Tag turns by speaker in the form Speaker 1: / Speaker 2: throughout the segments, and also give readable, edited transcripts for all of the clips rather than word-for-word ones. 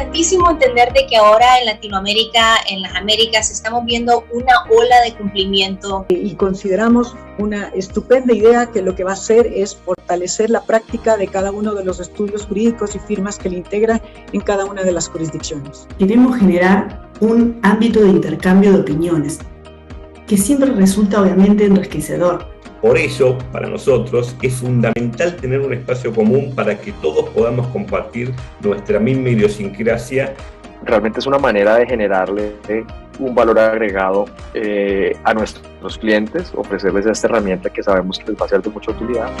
Speaker 1: importantísimo entender de que ahora en Latinoamérica, en las Américas, estamos viendo una ola de cumplimiento.
Speaker 2: Y consideramos una estupenda idea que lo que va a hacer es fortalecer la práctica de cada uno de los estudios jurídicos y firmas que le integran en cada una de las jurisdicciones.
Speaker 3: Queremos generar un ámbito de intercambio de opiniones, que siempre resulta obviamente enriquecedor.
Speaker 4: Por ello, para nosotros es fundamental tener un espacio común para que todos podamos compartir nuestra misma idiosincrasia.
Speaker 5: Realmente es una manera de generarle un valor agregado a nuestros clientes, ofrecerles esta herramienta que sabemos que les va a ser de mucha utilidad.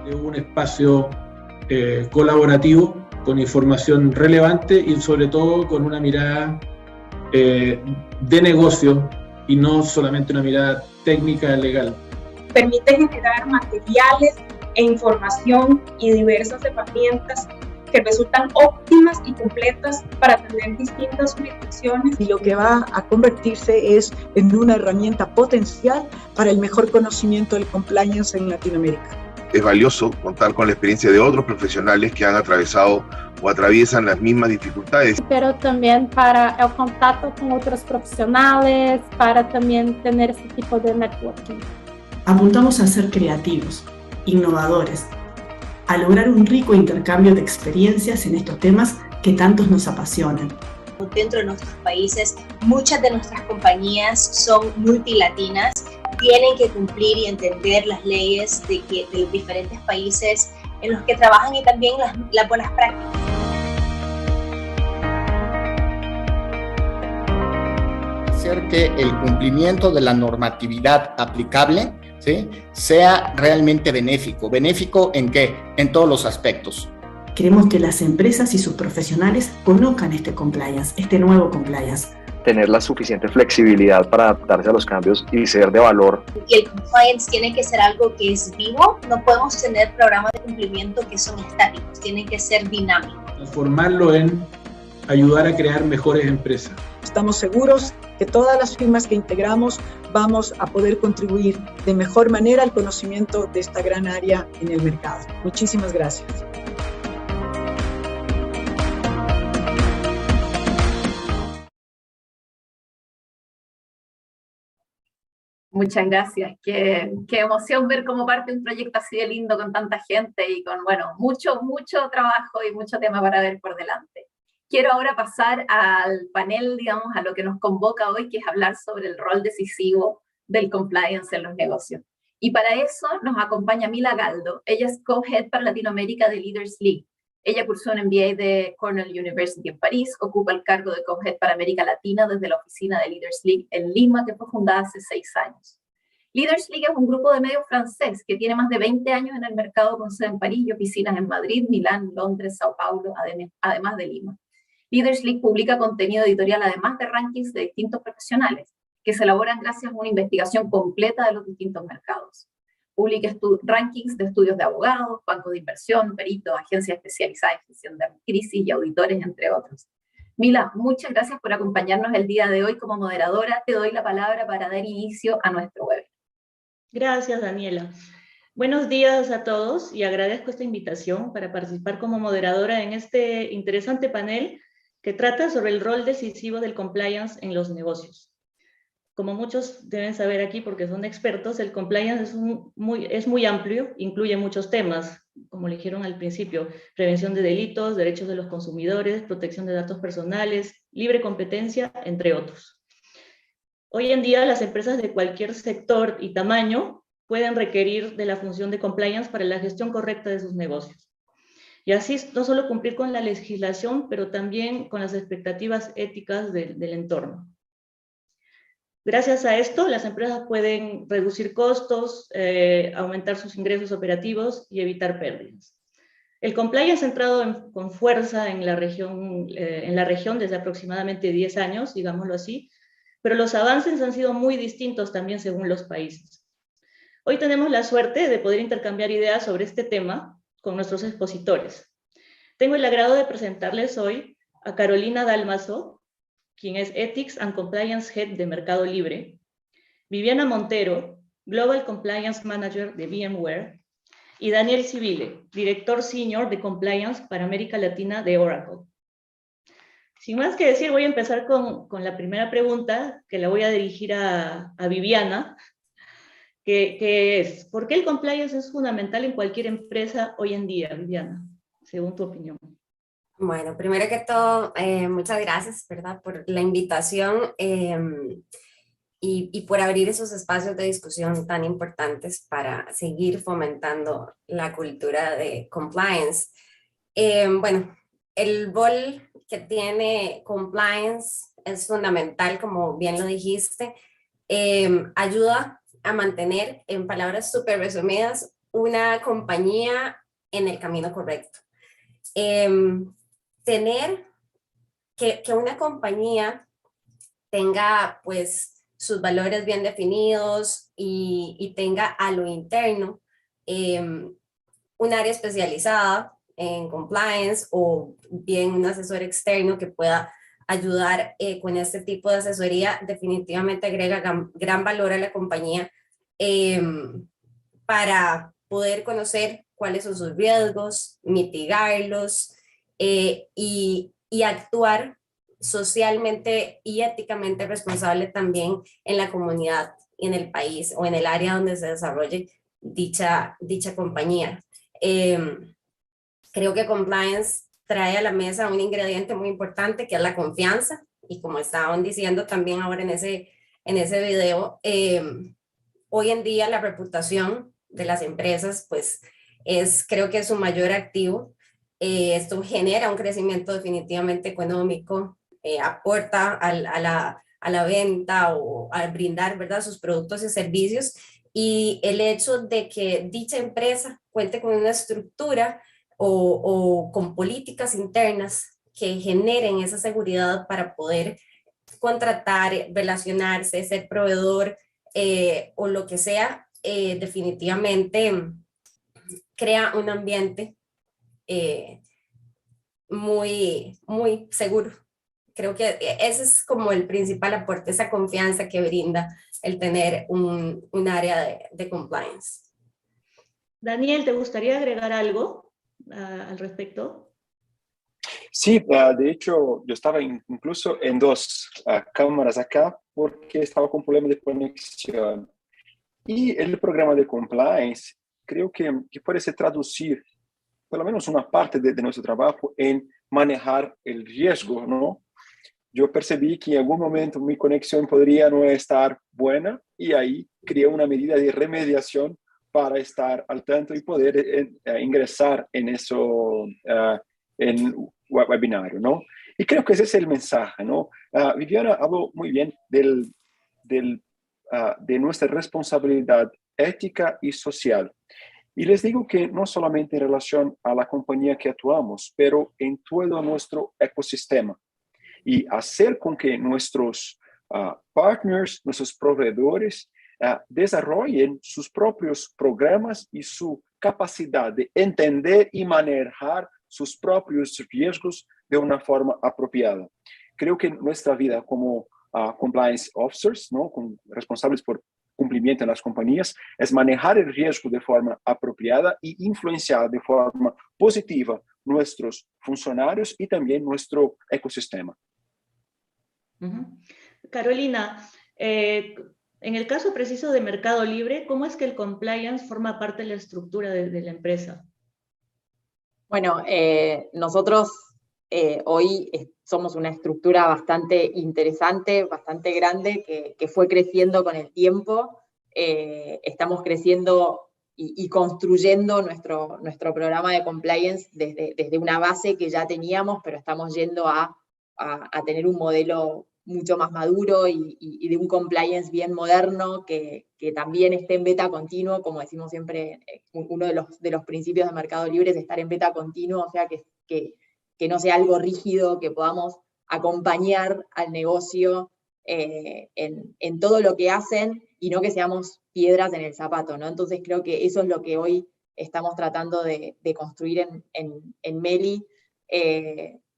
Speaker 6: Es un espacio colaborativo con información relevante y sobre todo con una mirada de negocio y no solamente una mirada técnica legal.
Speaker 7: Permite generar materiales e información y diversas herramientas que resultan óptimas y completas para atender distintas jurisdicciones.
Speaker 2: Y lo que va a convertirse es en una herramienta potencial para el mejor conocimiento del compliance en Latinoamérica.
Speaker 8: Es valioso contar con la experiencia de otros profesionales que han atravesado o atraviesan las mismas dificultades.
Speaker 9: Pero también para el contacto con otros profesionales, para también tener ese tipo de networking.
Speaker 3: Apuntamos a ser creativos, innovadores, a lograr un rico intercambio de experiencias en estos temas que tantos nos apasionan.
Speaker 1: Dentro de nuestros países, muchas de nuestras compañías son multilatinas, tienen que cumplir y entender las leyes de los diferentes países en los que trabajan y también las buenas prácticas.
Speaker 10: Hacer que el cumplimiento de la normatividad aplicable, ¿sí?, sea realmente benéfico. ¿Benéfico en qué? En todos los aspectos.
Speaker 3: Queremos que las empresas y sus profesionales conozcan este compliance, este nuevo compliance.
Speaker 5: Tener la suficiente flexibilidad para adaptarse a los cambios y ser de valor.
Speaker 1: Y el compliance tiene que ser algo que es vivo, no podemos tener programas de cumplimiento que son estáticos, tienen que ser dinámicos.
Speaker 6: Transformarlo en ayudar a crear mejores empresas.
Speaker 2: Estamos seguros que todas las firmas que integramos vamos a poder contribuir de mejor manera al conocimiento de esta gran área en el mercado. Muchísimas gracias.
Speaker 11: Muchas gracias. Qué emoción ver cómo parte un proyecto así de lindo con tanta gente y con, bueno, mucho trabajo y mucho tema para ver por delante. Quiero ahora pasar al panel, digamos, a lo que nos convoca hoy, que es hablar sobre el rol decisivo del compliance en los negocios. Y para eso nos acompaña Mila Galdo. Ella es co-head para Latinoamérica de Leaders League. Ella cursó un MBA de Cornell University en París, ocupa el cargo de co-head para América Latina desde la oficina de Leaders League en Lima, que fue fundada hace 6 años. Leaders League es un grupo de medios francés que tiene más de 20 años en el mercado con sede en París y oficinas en Madrid, Milán, Londres, Sao Paulo, además de Lima. Leaders League publica contenido editorial además de rankings de distintos profesionales que se elaboran gracias a una investigación completa de los distintos mercados. Publica rankings de estudios de abogados, bancos de inversión, peritos, agencias especializadas en gestión de crisis y auditores, entre otros. Mila, muchas gracias por acompañarnos el día de hoy como moderadora. Te doy la palabra para dar inicio a nuestro webinar.
Speaker 12: Gracias, Daniela. Buenos días a todos y agradezco esta invitación para participar como moderadora en este interesante panel que trata sobre el rol decisivo del compliance en los negocios. Como muchos deben saber aquí porque son expertos, el compliance es muy amplio, incluye muchos temas, como le dijeron al principio: prevención de delitos, derechos de los consumidores, protección de datos personales, libre competencia, entre otros. Hoy en día las empresas de cualquier sector y tamaño pueden requerir de la función de compliance para la gestión correcta de sus negocios. Y así no solo cumplir con la legislación, pero también con las expectativas éticas del entorno. Gracias a esto, las empresas pueden reducir costos, aumentar sus ingresos operativos y evitar pérdidas. El compliance ha entrado con fuerza en la región desde aproximadamente 10 años, digámoslo así, pero los avances han sido muy distintos también según los países. Hoy tenemos la suerte de poder intercambiar ideas sobre este tema con nuestros expositores. Tengo el agrado de presentarles hoy a Carolina Dalmaso, quien es Ethics and Compliance Head de Mercado Libre, Viviana Montero, Global Compliance Manager de VMware, y Daniel Civile, director senior de Compliance para América Latina de Oracle. Sin más que decir, voy a empezar con la primera pregunta, que la voy a dirigir a Viviana, que es, ¿por qué el compliance es fundamental en cualquier empresa hoy en día, Viviana, según tu opinión?
Speaker 13: Bueno, primero que todo, muchas gracias, ¿verdad?, por la invitación y por abrir esos espacios de discusión tan importantes para seguir fomentando la cultura de compliance. Bueno, el rol que tiene compliance es fundamental, como bien lo dijiste. Ayuda a mantener, en palabras súper resumidas, una compañía en el camino correcto. Tener que una compañía tenga pues sus valores bien definidos y tenga a lo interno un área especializada en compliance o bien un asesor externo que pueda ayudar con este tipo de asesoría, definitivamente agrega gran valor a la compañía para poder conocer cuáles son sus riesgos, mitigarlos, y actuar socialmente y éticamente responsable también en la comunidad y en el país o en el área donde se desarrolle dicha compañía. Creo que compliance trae a la mesa un ingrediente muy importante que es la confianza, y como estaban diciendo también ahora en ese video, hoy en día la reputación de las empresas pues creo que es su mayor activo. Esto genera un crecimiento definitivamente económico, aporta a la venta o al brindar, ¿verdad?, sus productos y servicios, y el hecho de que dicha empresa cuente con una estructura o con políticas internas que generen esa seguridad para poder contratar, relacionarse, ser proveedor o lo que sea, definitivamente crea un ambiente muy, muy seguro. Creo que ese es como el principal aporte, esa confianza que brinda el tener un área de compliance.
Speaker 12: Daniel, ¿te gustaría agregar algo al respecto?
Speaker 14: Sí, de hecho, yo estaba incluso en dos cámaras acá porque estaba con problemas de conexión. Y el programa de compliance creo que puede ser traducir por lo menos una parte de nuestro trabajo en manejar el riesgo, ¿no? Yo percibí que en algún momento mi conexión podría no estar buena y ahí creé una medida de remediación para estar al tanto y poder ingresar en eso, en webinario, ¿no? Y creo que ese es el mensaje, ¿no? Viviana habló muy bien de nuestra responsabilidad ética y social. Y les digo que no solamente en relación a la compañía que actuamos, pero en todo nuestro ecosistema. Y hacer con que nuestros partners, nuestros proveedores, desarrollen sus propios programas y su capacidad de entender y manejar sus propios riesgos de una forma apropiada. Creo que nuestra vida como compliance officers, ¿no?, responsables por cumplimiento en las compañías, es manejar el riesgo de forma apropiada y influenciar de forma positiva nuestros funcionarios y también nuestro ecosistema.
Speaker 12: Carolina, en el caso preciso de Mercado Libre, ¿cómo es que el compliance forma parte de la estructura de la empresa?
Speaker 15: Bueno, nosotros hoy somos una estructura bastante interesante, bastante grande, que fue creciendo con el tiempo. Estamos creciendo y construyendo nuestro programa de compliance desde una base que ya teníamos, pero estamos yendo a tener un modelo mucho más maduro y de un compliance bien moderno que también esté en beta continuo, como decimos siempre, uno de los principios de Mercado Libre es estar en beta continuo, o sea que no sea algo rígido, que podamos acompañar al negocio en todo lo que hacen y no que seamos piedras en el zapato, ¿no? Entonces creo que eso es lo que hoy estamos tratando de construir en Meli,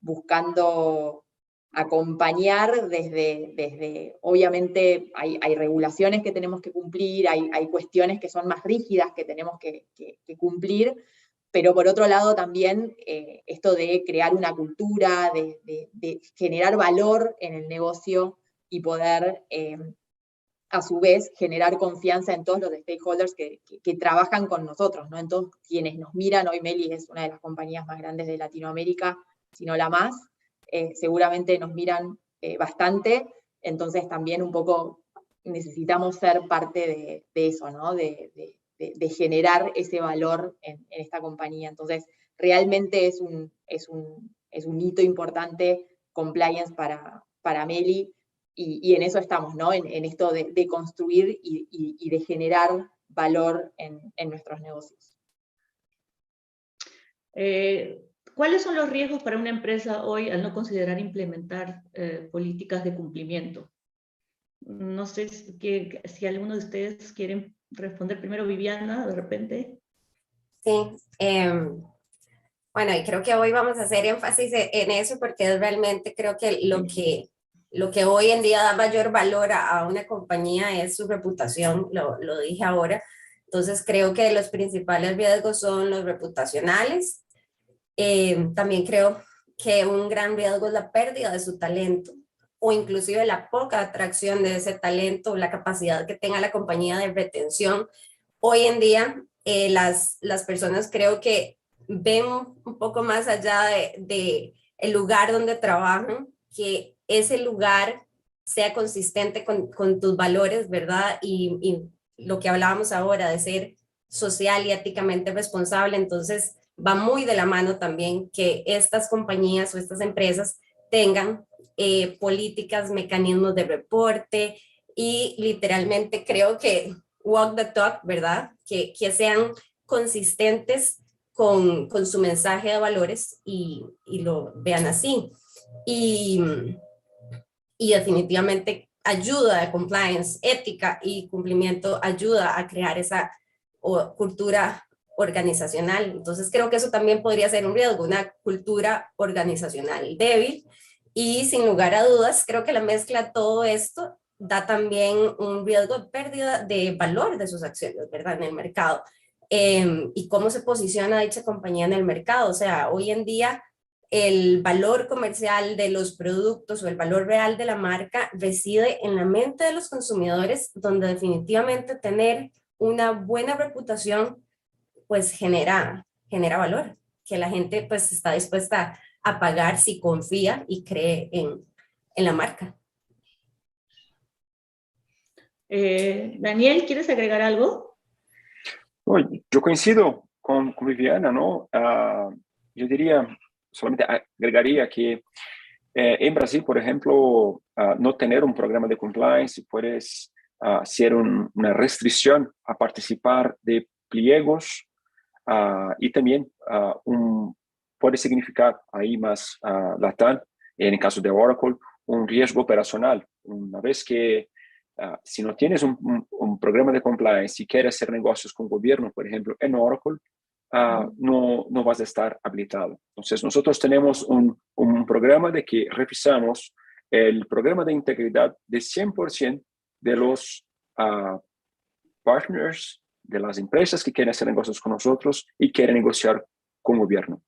Speaker 15: buscando acompañar desde obviamente hay regulaciones que tenemos que cumplir, hay cuestiones que son más rígidas que tenemos que cumplir, pero por otro lado también esto de crear una cultura, de generar valor en el negocio y poder a su vez generar confianza en todos los stakeholders que trabajan con nosotros, ¿no? En todos quienes nos miran. Hoy Meli es una de las compañías más grandes de Latinoamérica, si no la más. Seguramente nos miran bastante, entonces también un poco necesitamos ser parte de eso, ¿no? De generar ese valor en esta compañía. Entonces, realmente es un hito importante compliance para Meli, y en eso estamos, ¿no? En esto de construir y de generar valor en nuestros negocios.
Speaker 12: ¿Cuáles son los riesgos para una empresa hoy al no considerar implementar políticas de cumplimiento? No sé si alguno de ustedes quieren responder primero. Viviana, de repente.
Speaker 13: Sí, bueno, y creo que hoy vamos a hacer énfasis en eso, porque es realmente creo que lo que hoy en día da mayor valor a una compañía es su reputación, lo dije ahora. Entonces creo que los principales riesgos son los reputacionales. También creo que un gran riesgo es la pérdida de su talento, o inclusive la poca atracción de ese talento, la capacidad que tenga la compañía de retención. Hoy en día las personas creo que ven un poco más allá de el lugar donde trabajan, que ese lugar sea consistente con tus valores, ¿verdad? Y lo que hablábamos ahora de ser social y éticamente responsable. Entonces va muy de la mano también que estas compañías o estas empresas tengan políticas, mecanismos de reporte, y literalmente creo que walk the talk, ¿verdad? Que sean consistentes con su mensaje de valores y lo vean así. Y definitivamente ayuda a compliance, ética y cumplimiento, ayuda a crear esa cultura organizacional. Entonces creo que eso también podría ser un riesgo, una cultura organizacional débil, y sin lugar a dudas creo que la mezcla de todo esto da también un riesgo de pérdida de valor de sus acciones, ¿verdad? En el mercado. Y cómo se posiciona dicha compañía en el mercado. O sea, hoy en día el valor comercial de los productos o el valor real de la marca reside en la mente de los consumidores, donde definitivamente tener una buena reputación pues genera valor, que la gente pues está dispuesta a pagar si confía y cree en la marca.
Speaker 12: Daniel, ¿quieres agregar algo?
Speaker 14: Yo coincido con Viviana, ¿no? Yo diría, solamente agregaría que en Brasil, por ejemplo, no tener un programa de compliance puede ser una restricción a participar de pliegos, y también puede significar ahí más Latam, en el caso de Oracle, un riesgo operacional. Una vez que si no tienes un programa de compliance y quieres hacer negocios con gobierno, por ejemplo, en Oracle, no vas a estar habilitado. Entonces, nosotros tenemos un programa de que revisamos el programa de integridad de 100% de los partners, de las empresas que quieren hacer negocios con nosotros y quieren negociar con gobierno.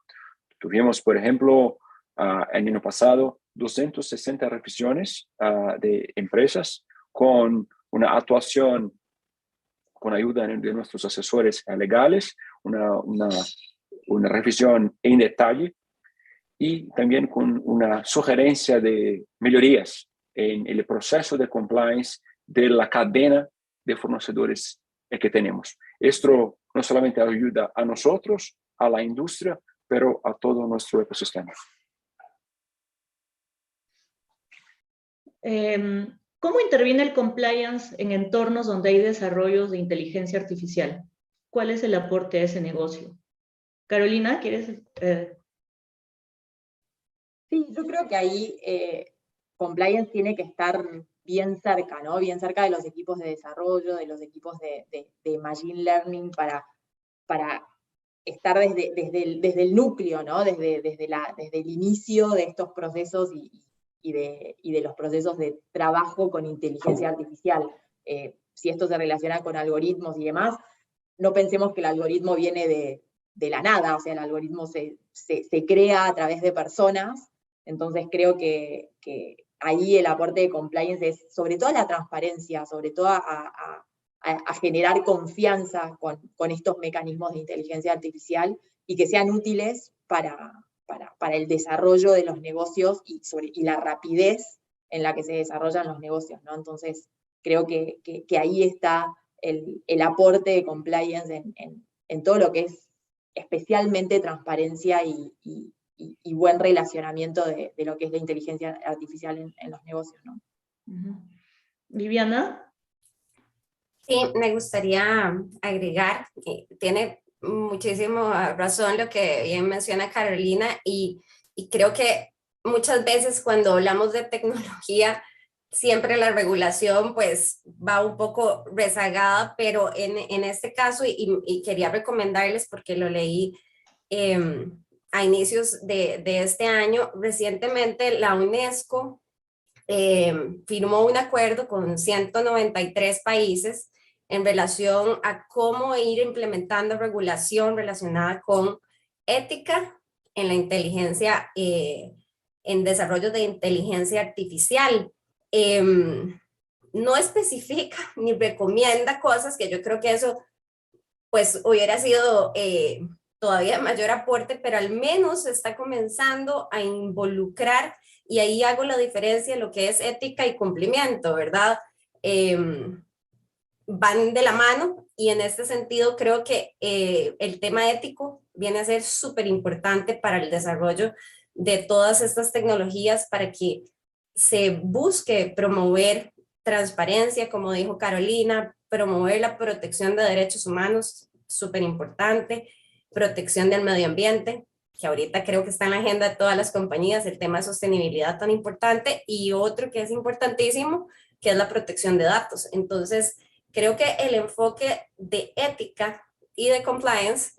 Speaker 14: Tuvimos, por ejemplo, el año pasado, 260 revisiones de empresas con una actuación con ayuda de nuestros asesores legales, una revisión en detalle, y también con una sugerencia de mejorías en el proceso de compliance de la cadena de fornecedores que tenemos. Esto no solamente ayuda a nosotros, a la industria, pero a todo nuestro ecosistema.
Speaker 12: ¿Cómo interviene el compliance en entornos donde hay desarrollos de inteligencia artificial? ¿Cuál es el aporte a ese negocio? Carolina, ¿quieres?
Speaker 15: Sí, yo creo que ahí compliance tiene que estar bien cerca, ¿no? Bien cerca de los equipos de desarrollo, de los equipos de machine learning, para estar desde el núcleo, ¿no? Desde el inicio de estos procesos y de los procesos de trabajo con inteligencia artificial. Si esto se relaciona con algoritmos y demás, no pensemos que el algoritmo viene de la nada, o sea, el algoritmo se crea a través de personas. Entonces creo que ahí el aporte de compliance es sobre todo la transparencia, sobre todo a generar confianza con estos mecanismos de inteligencia artificial y que sean útiles para el desarrollo de los negocios y la rapidez en la que se desarrollan los negocios, ¿no? Entonces creo que ahí está el aporte de compliance en todo lo que es especialmente transparencia y buen relacionamiento de lo que es la inteligencia artificial en los negocios, ¿no?
Speaker 12: Viviana.
Speaker 13: Sí, me gustaría agregar, tiene muchísimo razón lo que bien menciona Carolina, y creo que muchas veces cuando hablamos de tecnología, siempre la regulación pues va un poco rezagada, pero en este caso, y quería recomendarles porque lo leí a inicios de este año, recientemente la UNESCO firmó un acuerdo con 193 países en relación a cómo ir implementando regulación relacionada con ética en la inteligencia, en desarrollo de inteligencia artificial. No especifica ni recomienda cosas, que yo creo que eso pues hubiera sido todavía mayor aporte, pero al menos se está comenzando a involucrar, y ahí hago la diferencia en lo que es ética y cumplimiento, ¿verdad? Van de la mano, y en este sentido creo que el tema ético viene a ser súper importante para el desarrollo de todas estas tecnologías, para que se busque promover transparencia, como dijo Carolina, promover la protección de derechos humanos, súper importante, protección del medio ambiente, que ahorita creo que está en la agenda de todas las compañías, el tema de sostenibilidad tan importante, y otro que es importantísimo, que es la protección de datos. Entonces, creo que el enfoque de ética y de compliance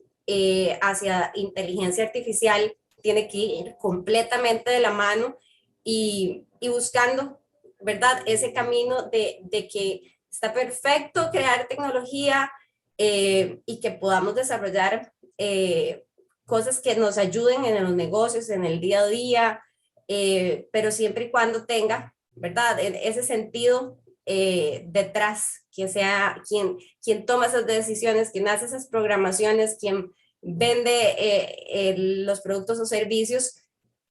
Speaker 13: hacia inteligencia artificial tiene que ir completamente de la mano, y buscando, ¿verdad?, ese camino de que está perfecto crear tecnología y que podamos desarrollar cosas que nos ayuden en los negocios, en el día a día, pero siempre y cuando tenga, ¿verdad?, ese sentido detrás, que sea quien toma esas decisiones, quien hace esas programaciones, quien vende los productos o servicios,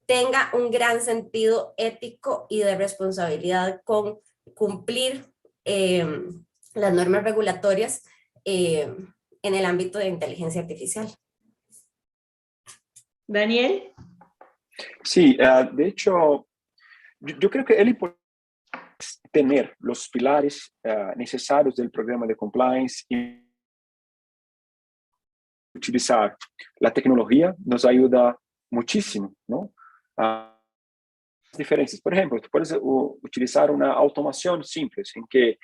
Speaker 13: tenga un gran sentido ético y de responsabilidad con cumplir las normas regulatorias en el ámbito de inteligencia artificial.
Speaker 12: Daniel.
Speaker 14: Sí, de hecho, yo creo que el importante es tener los pilares necesarios del programa de compliance y utilizar la tecnología nos ayuda muchísimo, ¿no? Diferencias. Por ejemplo, tú puedes utilizar una automación simple en que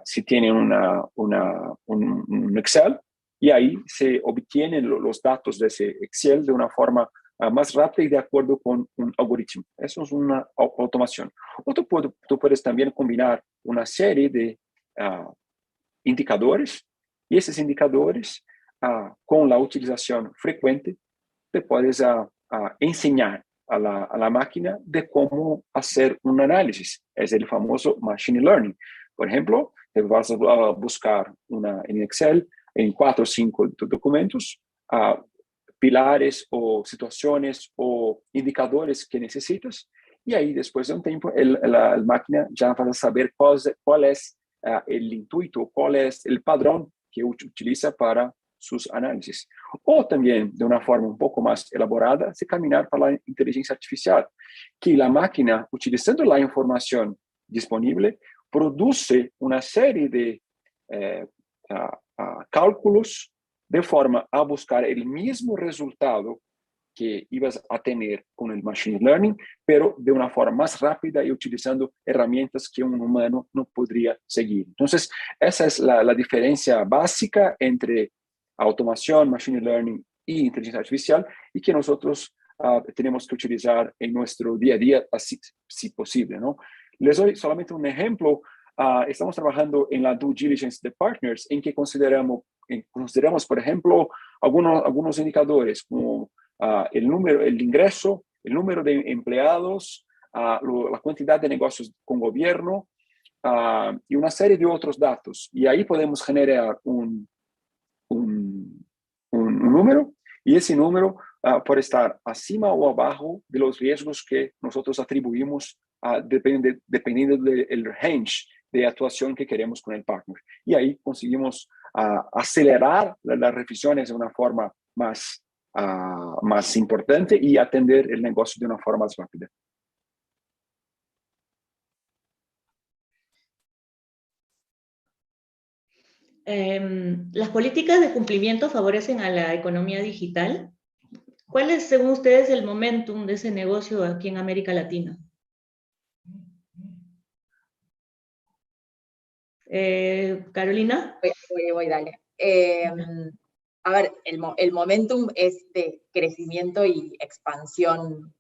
Speaker 14: si tiene un Excel, y ahí se obtienen los datos de ese Excel de una forma más rápida y de acuerdo con un algoritmo. Eso es una automación. O tú puedes también combinar una serie de indicadores, y esos indicadores con la utilización frecuente te puedes enseñar a la máquina de cómo hacer un análisis. Es el famoso machine learning. Por ejemplo, te vas a buscar en Excel, en 4 o 5 documentos, pilares o situaciones o indicadores que necesitas, y ahí después de un tiempo la máquina ya va a saber cuál es el intuito, cuál es el padrón que utiliza para sus análisis. O también, de una forma un poco más elaborada, se caminar para la inteligencia artificial, que la máquina, utilizando la información disponible, produce una serie de cálculos de forma a buscar el mismo resultado que ibas a tener con el machine learning, pero de una forma más rápida y utilizando herramientas que un humano no podría seguir. Entonces, esa es la diferencia básica entre automación, machine learning y inteligencia artificial, y que nosotros tenemos que utilizar en nuestro día a día, así, si posible, ¿no? Les doy solamente un ejemplo. Estamos trabajando en la due diligence de partners en que consideramos, por ejemplo, algunos indicadores como el ingreso, el número de empleados, la cantidad de negocios con gobierno y una serie de otros datos. Y ahí podemos generar un número, y ese número puede estar acima o abajo de los riesgos que nosotros atribuimos dependiendo del range de actuación que queremos con el partner. Y ahí conseguimos acelerar las revisiones de una forma más importante y atender el negocio de una forma más rápida.
Speaker 12: ¿Las políticas de cumplimiento favorecen a la economía digital? ¿Cuál es, según ustedes, el momentum de ese negocio aquí en América Latina? Carolina.
Speaker 15: Voy, dale. A ver, el momentum es de crecimiento y expansión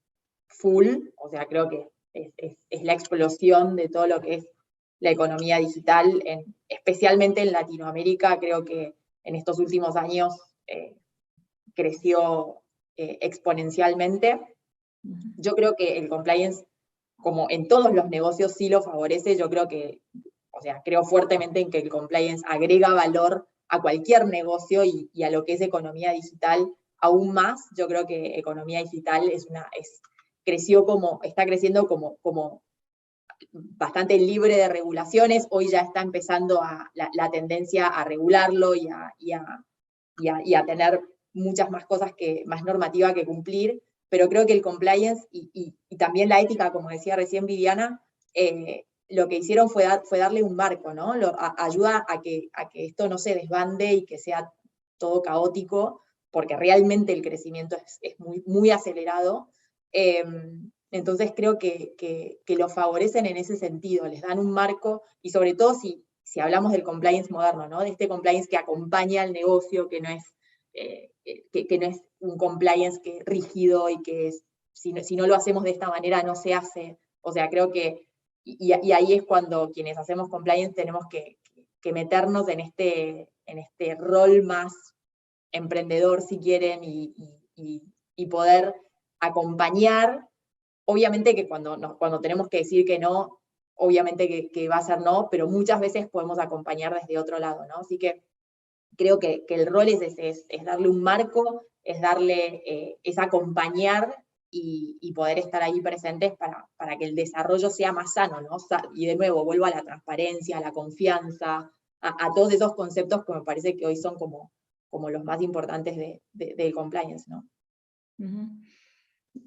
Speaker 15: full, o sea, creo que es la explosión de todo lo que es la economía digital, especialmente en Latinoamérica. Creo que en estos últimos años creció exponencialmente. Yo creo que el compliance, como en todos los negocios, sí lo favorece. Yo creo que, o sea, creo fuertemente en que el compliance agrega valor a cualquier negocio y a lo que es economía digital aún más. Yo creo que economía digital está creciendo como bastante libre de regulaciones. Hoy ya está empezando la tendencia a regularlo y a tener muchas más cosas, más normativa que cumplir, pero creo que el compliance y también la ética, como decía recién Viviana, lo que hicieron fue darle un marco, ¿no? Ayuda a que esto no se desbande y que sea todo caótico, porque realmente el crecimiento es muy, muy acelerado. Entonces creo que lo favorecen en ese sentido, les dan un marco, y sobre todo si hablamos del compliance moderno, ¿no? De este compliance que acompaña al negocio, que no es un compliance rígido y que si no lo hacemos de esta manera no se hace. O sea, creo que, y ahí es cuando quienes hacemos compliance tenemos que meternos en este rol más emprendedor, si quieren, y poder acompañar. Obviamente que cuando tenemos que decir que no, obviamente que va a ser no, pero muchas veces podemos acompañar desde otro lado, ¿no? Así que creo que el rol es darle un marco, es acompañar y poder estar ahí presentes para que el desarrollo sea más sano, ¿no? Y de nuevo, vuelvo a la transparencia, a la confianza, a todos esos conceptos que me parece que hoy son como los más importantes del compliance, ¿no?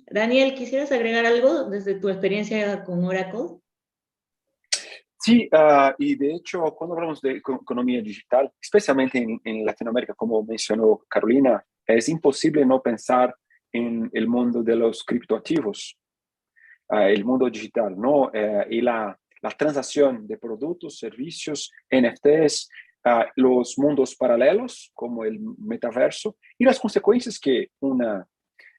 Speaker 12: Daniel, ¿quisieras agregar algo desde tu experiencia con Oracle?
Speaker 14: Sí, y de hecho, cuando hablamos de economía digital, especialmente en Latinoamérica, como mencionó Carolina, es imposible no pensar en el mundo de los criptoactivos, el mundo digital, ¿no? Y la transacción de productos, servicios, NFTs, los mundos paralelos, como el metaverso, y las consecuencias que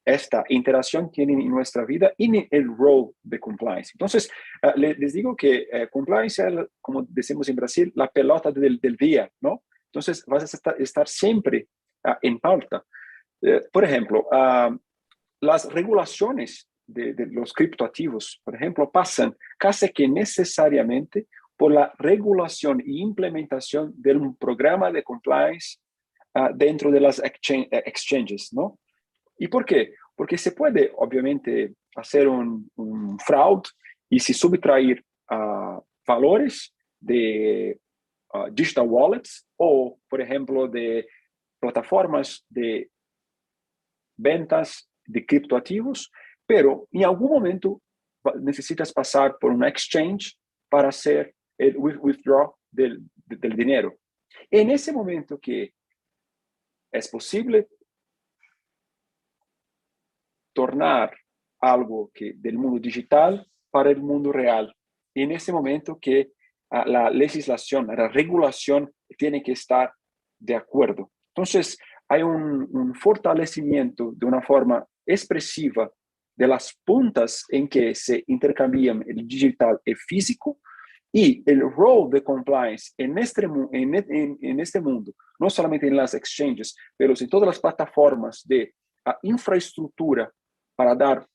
Speaker 14: esta interacción tiene en nuestra vida y en el rol de compliance. Entonces, les digo que compliance es, como decimos en Brasil, la pelota del día, ¿no? Entonces, vas a estar siempre en pauta. Por ejemplo, las regulaciones de los criptoactivos, por ejemplo, pasan casi que necesariamente por la regulación e implementación de un programa de compliance dentro de las exchanges, ¿no? ¿Y por qué? Porque se puede, obviamente, hacer un fraude y se subtraer valores de digital wallets o, por ejemplo, de plataformas de ventas de criptoactivos, pero en algún momento necesitas pasar por una exchange para hacer el withdraw del dinero. En ese momento que es posible tornar algo del mundo digital para el mundo real. En ese momento que la legislación, la regulación tiene que estar de acuerdo. Entonces, hay un fortalecimiento de una forma expresiva de las puntas en que se intercambian el digital y físico, y el rol de compliance en este mundo, no solamente en las exchanges, pero en todas las plataformas de infraestructura para dar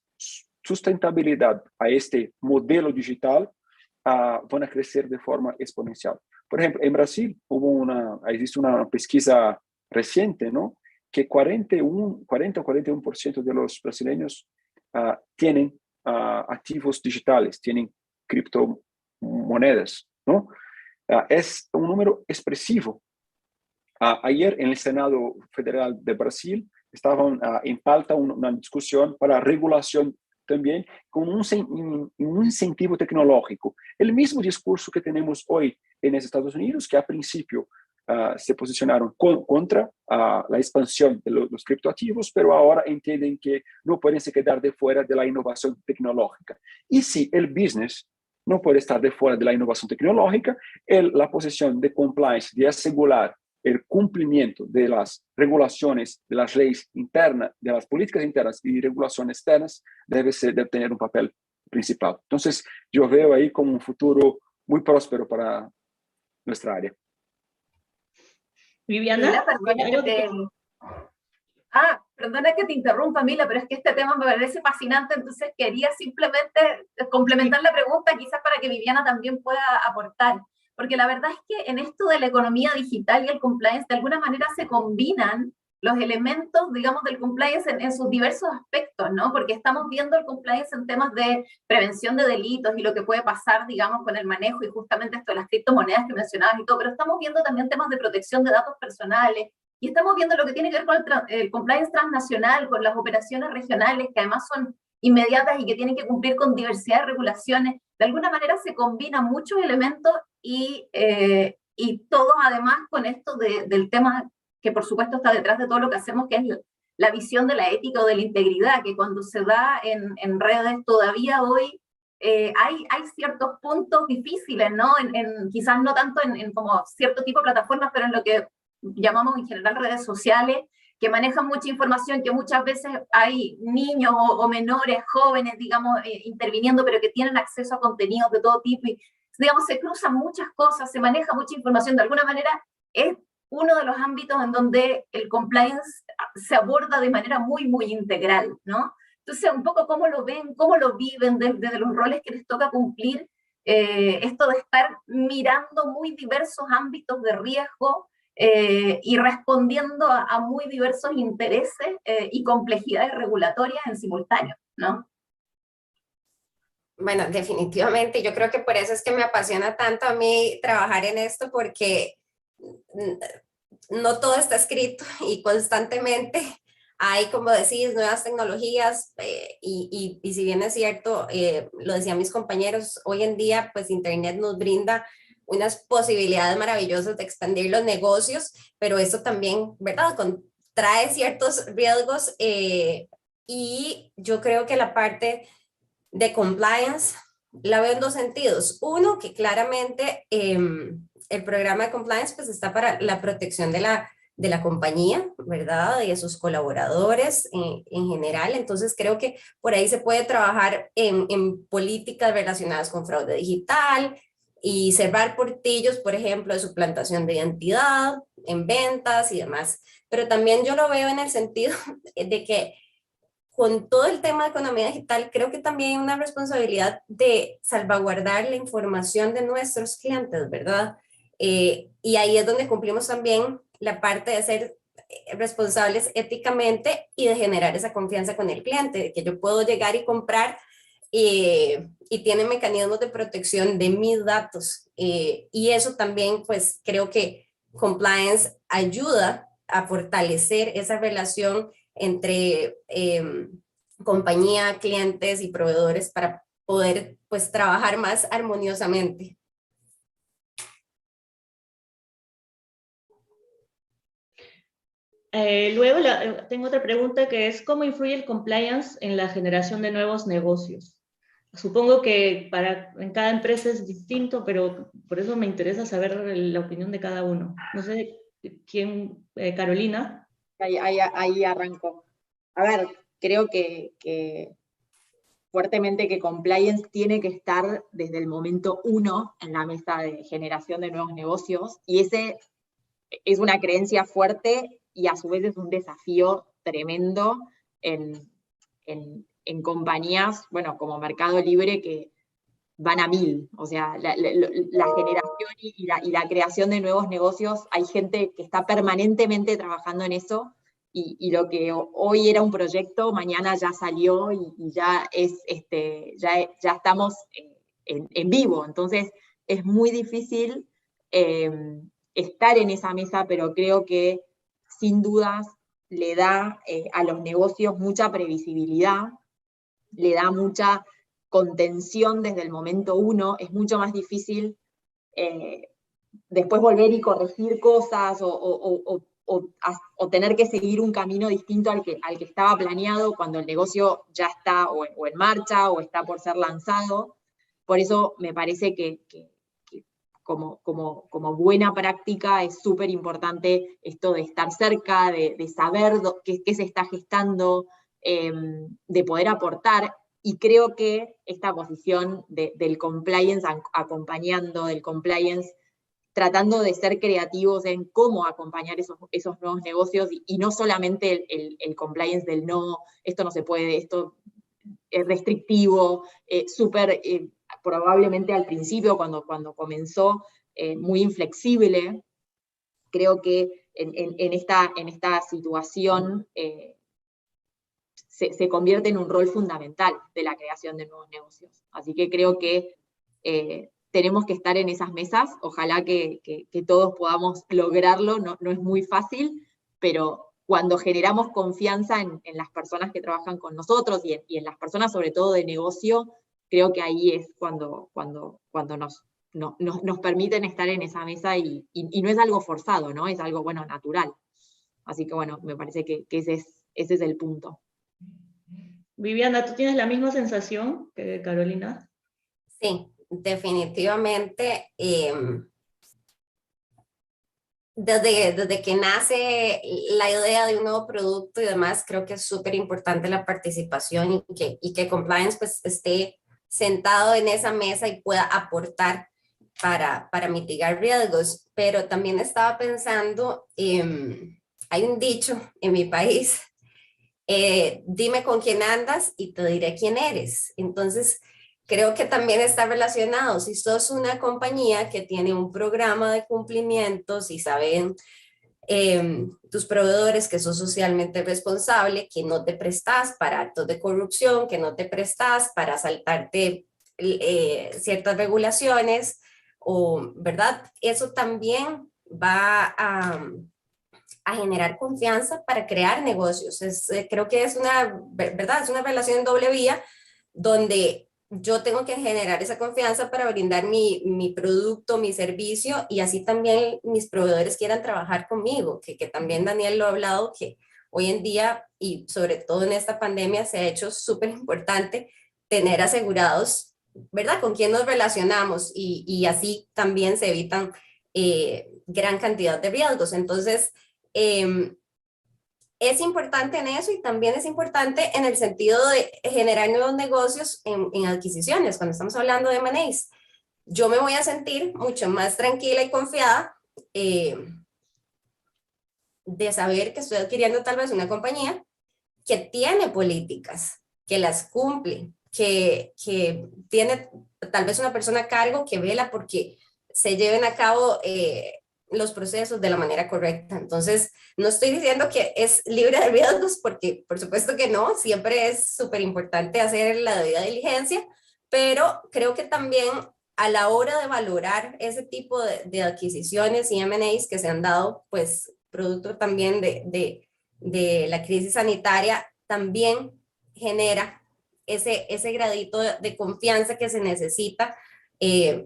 Speaker 14: sustentabilidad a este modelo digital, van a crecer de forma exponencial. Por ejemplo, en Brasil existe una pesquisa reciente, ¿no?, que 40 o 41% de los brasileños tienen activos digitales, tienen criptomonedas, ¿no? Es un número expresivo. Ayer en el Senado Federal de Brasil estaban en pauta una discusión para regulación también con un incentivo tecnológico. El mismo discurso que tenemos hoy en los Estados Unidos, que a principio se posicionaron contra la expansión de los criptoactivos, pero ahora entienden que no pueden se quedar de fuera de la innovación tecnológica. Y si el business no puede estar de fuera de la innovación tecnológica, la posición de compliance, de asegurar el cumplimiento de las regulaciones, de las leyes internas, de las políticas internas y regulaciones externas, debe tener un papel principal. Entonces, yo veo ahí como un futuro muy próspero para nuestra área.
Speaker 12: Viviana,
Speaker 11: perdona que te interrumpa, Mila, pero es que este tema me parece fascinante, entonces quería simplemente complementar la pregunta, quizás para que Viviana también pueda aportar, porque la verdad es que en esto de la economía digital y el compliance, de alguna manera se combinan los elementos, digamos, del compliance en sus diversos aspectos, ¿no? Porque estamos viendo el compliance en temas de prevención de delitos y lo que puede pasar, digamos, con el manejo y justamente esto de las criptomonedas que mencionabas y todo, pero estamos viendo también temas de protección de datos personales y estamos viendo lo que tiene que ver con el compliance transnacional, con las operaciones regionales que además son inmediatas y que tienen que cumplir con diversidad de regulaciones. De alguna manera se combinan muchos elementos y todo además con esto del tema que por supuesto está detrás de todo lo que hacemos, que es la visión de la ética o de la integridad, que cuando se da en redes todavía hoy hay ciertos puntos difíciles, ¿no? Quizás no tanto en como cierto tipo de plataformas, pero en lo que llamamos en general redes sociales, que manejan mucha información, que muchas veces hay niños o menores, jóvenes, digamos, interviniendo, pero que tienen acceso a contenidos de todo tipo, y digamos, se cruzan muchas cosas, se maneja mucha información, de alguna manera es uno de los ámbitos en donde el compliance se aborda de manera muy, muy integral, ¿no? Entonces, un poco cómo lo ven, cómo lo viven desde los roles que les toca cumplir, esto de estar mirando muy diversos ámbitos de riesgo y respondiendo a muy diversos intereses y complejidades regulatorias en simultáneo, ¿no?
Speaker 13: Bueno, definitivamente, yo creo que por eso es que me apasiona tanto a mí trabajar en esto, porque no todo está escrito y constantemente hay, como decís, nuevas tecnologías y si bien es cierto, lo decían mis compañeros, hoy en día pues Internet nos brinda unas posibilidades maravillosas de expandir los negocios, pero esto también, ¿verdad?, trae ciertos riesgos y yo creo que la parte de compliance la veo en dos sentidos. Uno, que claramente el programa de compliance pues está para la protección de la compañía, ¿verdad? Y de sus colaboradores en general. Entonces creo que por ahí se puede trabajar en políticas relacionadas con fraude digital y cerrar portillos, por ejemplo, de suplantación de identidad en ventas y demás. Pero también yo lo veo en el sentido de que con todo el tema de economía digital, creo que también hay una responsabilidad de salvaguardar la información de nuestros clientes, ¿verdad? Y ahí es donde cumplimos también la parte de ser responsables éticamente y de generar esa confianza con el cliente, de que yo puedo llegar y comprar y tiene mecanismos de protección de mis datos. Y eso también, pues, creo que compliance ayuda a fortalecer esa relación entre compañía, clientes y proveedores para poder, pues, trabajar más armoniosamente.
Speaker 12: Luego tengo otra pregunta que es, ¿cómo influye el compliance en la generación de nuevos negocios? Supongo que en cada empresa es distinto, pero por eso me interesa saber la opinión de cada uno. No sé, ¿quién? Carolina.
Speaker 15: Ahí arrancó. A ver, creo que fuertemente que compliance tiene que estar desde el momento 1 en la mesa de generación de nuevos negocios, y ese es una creencia fuerte y a su vez es un desafío tremendo en compañías, bueno, como Mercado Libre, que van a 1000. O sea, la generación y la creación de nuevos negocios, hay gente que está permanentemente trabajando en eso, y lo que hoy era un proyecto, mañana ya salió y ya ya estamos en vivo. Entonces, es muy difícil estar en esa mesa, pero creo que sin dudas le da a los negocios mucha previsibilidad, le da mucha contención desde el momento 1. Es mucho más difícil después volver y corregir cosas o tener que seguir un camino distinto al que estaba planeado cuando el negocio ya está o en marcha o está por ser lanzado. Por eso me parece que como buena práctica es súper importante esto de estar cerca, de saber qué se está gestando, de poder aportar. Y creo que esta posición del compliance acompañando, del compliance tratando de ser creativos en cómo acompañar esos nuevos negocios, y no solamente el compliance del no, esto no se puede, esto es restrictivo, probablemente al principio cuando comenzó, muy inflexible. Creo que en esta situación se convierte en un rol fundamental de la creación de nuevos negocios. Así que creo que tenemos que estar en esas mesas. Ojalá que todos podamos lograrlo. No es muy fácil, pero cuando generamos confianza en las personas que trabajan con nosotros y en las personas sobre todo de negocio, creo que ahí es cuando nos permiten estar en esa mesa, y no es algo forzado, ¿no? Es algo, bueno, natural. Así que bueno, me parece que ese es el punto.
Speaker 12: Viviana, ¿tú tienes la misma sensación que Carolina?
Speaker 13: Sí, definitivamente. Desde que nace la idea de un nuevo producto y demás, creo que es súper importante la participación y que compliance pues esté sentado en esa mesa y pueda aportar para mitigar riesgos. Pero también estaba pensando, hay un dicho en mi país, dime con quién andas y te diré quién eres. Entonces, creo que también está relacionado. Si sos una compañía que tiene un programa de cumplimientos y saben tus proveedores que sos socialmente responsable, que no te prestas para actos de corrupción, que no te prestas para saltarte ciertas regulaciones, ¿verdad? Eso también va a generar confianza para crear negocios. Creo que ¿verdad? Es una relación en doble vía, donde yo tengo que generar esa confianza para brindar mi producto, mi servicio, y así también mis proveedores quieran trabajar conmigo, que también Daniel lo ha hablado, que hoy en día y sobre todo en esta pandemia se ha hecho súper importante tener asegurados, ¿verdad?, con quién nos relacionamos, y así también se evitan gran cantidad de riesgos. Entonces, es importante en eso, y también es importante en el sentido de generar nuevos negocios en adquisiciones. Cuando estamos hablando de M&As, yo me voy a sentir mucho más tranquila y confiada de saber que estoy adquiriendo tal vez una compañía que tiene políticas, que las cumple, que tiene tal vez una persona a cargo que vela porque se lleven a cabo los procesos de la manera correcta. Entonces, no estoy diciendo que es libre de riesgos, porque por supuesto que no, siempre es súper importante hacer la debida diligencia, pero creo que también a la hora de valorar ese tipo de adquisiciones y M&As que se han dado, pues producto también de la crisis sanitaria, también genera ese gradito de confianza que se necesita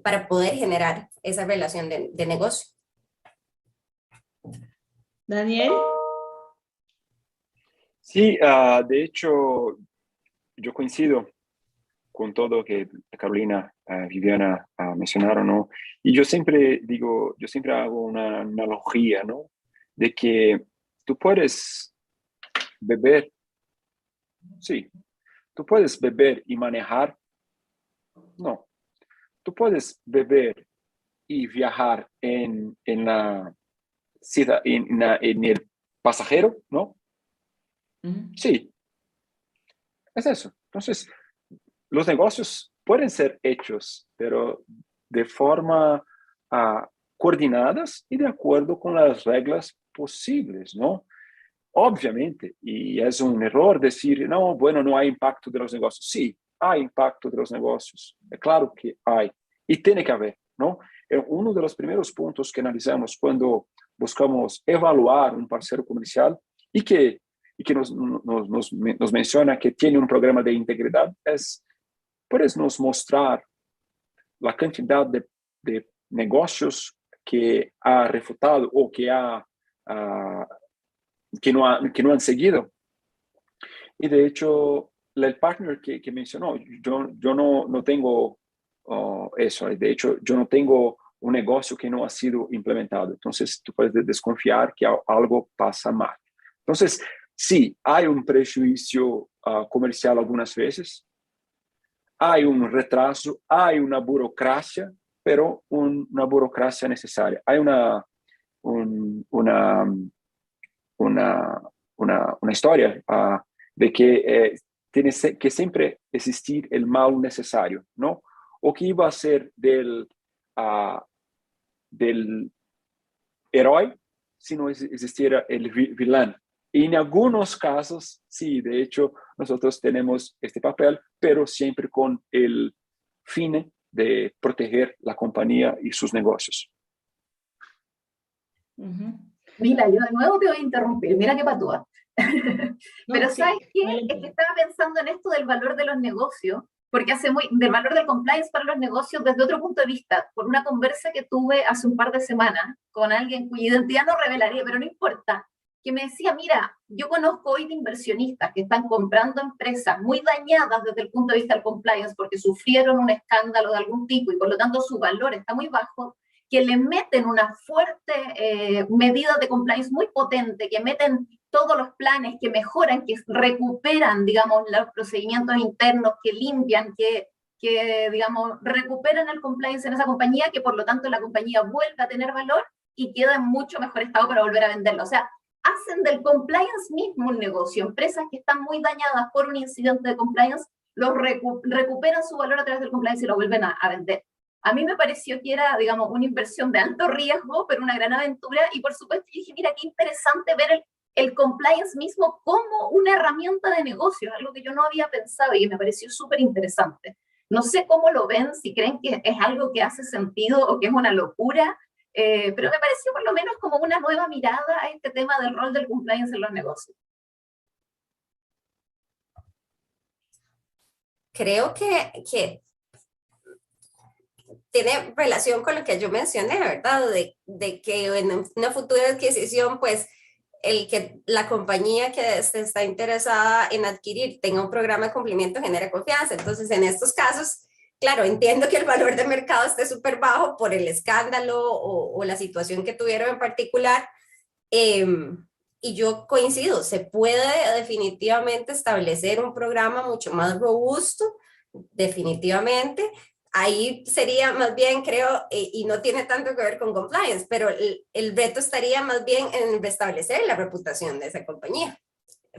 Speaker 13: para poder generar esa relación de negocio.
Speaker 12: Daniel.
Speaker 14: Sí, de hecho, yo coincido con todo lo que Carolina, Viviana mencionaron, ¿no? Y yo siempre hago una analogía, ¿no? De que tú puedes beber, sí. ¿Tú puedes beber y manejar? No. ¿Tú puedes beber y viajar en el pasajero? ¿No? Sí. Es eso. Entonces, los negocios pueden ser hechos, pero de forma coordinadas y de acuerdo con las reglas posibles, ¿no? Obviamente, y es un error decir, no, bueno, no hay impacto de los negocios. Sí, hay impacto de los negocios. Es claro que hay. Y tiene que haber, ¿no? Uno de los primeros puntos que analizamos cuando buscamos evaluar un parceiro comercial y que nos menciona que tiene un programa de integridad es, ¿puedes nos mostrar la cantidad de negocios que ha refutado o que no han seguido? Y de hecho, el partner que mencionó, yo no tengo eso. De hecho, yo no tengo un negocio que no ha sido implementado. Entonces, tú puedes desconfiar que algo pasa mal. Entonces, sí, hay un prejuicio comercial algunas veces, hay un retraso, hay una burocracia, pero una burocracia necesaria. Hay una historia de que tiene que siempre existir el mal necesario, ¿no? O que iba a ser del héroe si no existiera el vilán. Y en algunos casos, sí, de hecho, nosotros tenemos este papel, pero siempre con el fin de proteger la compañía y sus negocios.
Speaker 11: Mira, yo de nuevo te voy a interrumpir, mira qué patúa. Pero sí, ¿sabes qué? Es que estaba pensando en esto del valor de los negocios, porque del valor del compliance para los negocios desde otro punto de vista, por una conversa que tuve hace un par de semanas con alguien cuya identidad no revelaría, pero no importa, que me decía, mira, yo conozco hoy de inversionistas que están comprando empresas muy dañadas desde el punto de vista del compliance porque sufrieron un escándalo de algún tipo y por lo tanto su valor está muy bajo, que le meten una fuerte medida de compliance muy potente, que meten todos los planes, que mejoran, que recuperan, digamos, los procedimientos internos, que limpian, que digamos, recuperan el compliance en esa compañía, que por lo tanto la compañía vuelve a tener valor y queda en mucho mejor estado para volver a venderlo. O sea, hacen del compliance mismo un negocio. Empresas que están muy dañadas por un incidente de compliance, recuperan su valor a través del compliance y lo vuelven a vender. A mí me pareció que era, digamos, una inversión de alto riesgo, pero una gran aventura, y por supuesto dije, mira, qué interesante ver el compliance mismo como una herramienta de negocio, algo que yo no había pensado y me pareció súper interesante. No sé cómo lo ven, si creen que es algo que hace sentido o que es una locura, pero me pareció por lo menos como una nueva mirada a este tema del rol del compliance en los negocios.
Speaker 13: Creo que tiene relación con lo que yo mencioné, ¿verdad? De que en una futura adquisición, pues, el que la compañía que está interesada en adquirir tenga un programa de cumplimiento genera confianza. Entonces, en estos casos, claro, entiendo que el valor de mercado esté súper bajo por el escándalo o la situación que tuvieron en particular. Y yo coincido, se puede definitivamente establecer un programa mucho más robusto, definitivamente. Ahí sería más bien, creo, y no tiene tanto que ver con compliance, pero el reto estaría más bien en restablecer la reputación de esa compañía.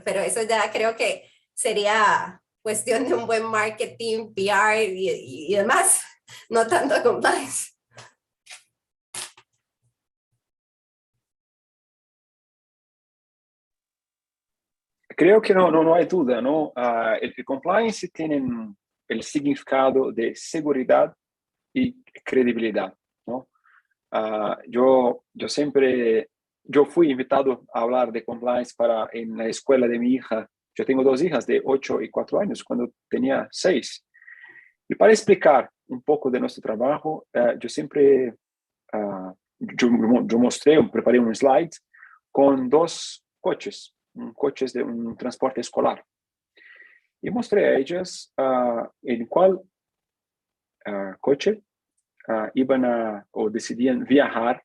Speaker 13: Pero eso ya creo que sería cuestión de un buen marketing, PR y demás, no tanto compliance.
Speaker 14: Creo que no hay duda, ¿no? El compliance tiene el significado de seguridad y credibilidad, ¿no? Yo fui invitado a hablar de compliance en la escuela de mi hija. Yo tengo 2 hijas de 8 y 4 años, cuando tenía 6. Y para explicar un poco de nuestro trabajo, yo preparé un slide con 2 coches, coches de un transporte escolar. Y mostré a ellas en cuál coche iban o decidían viajar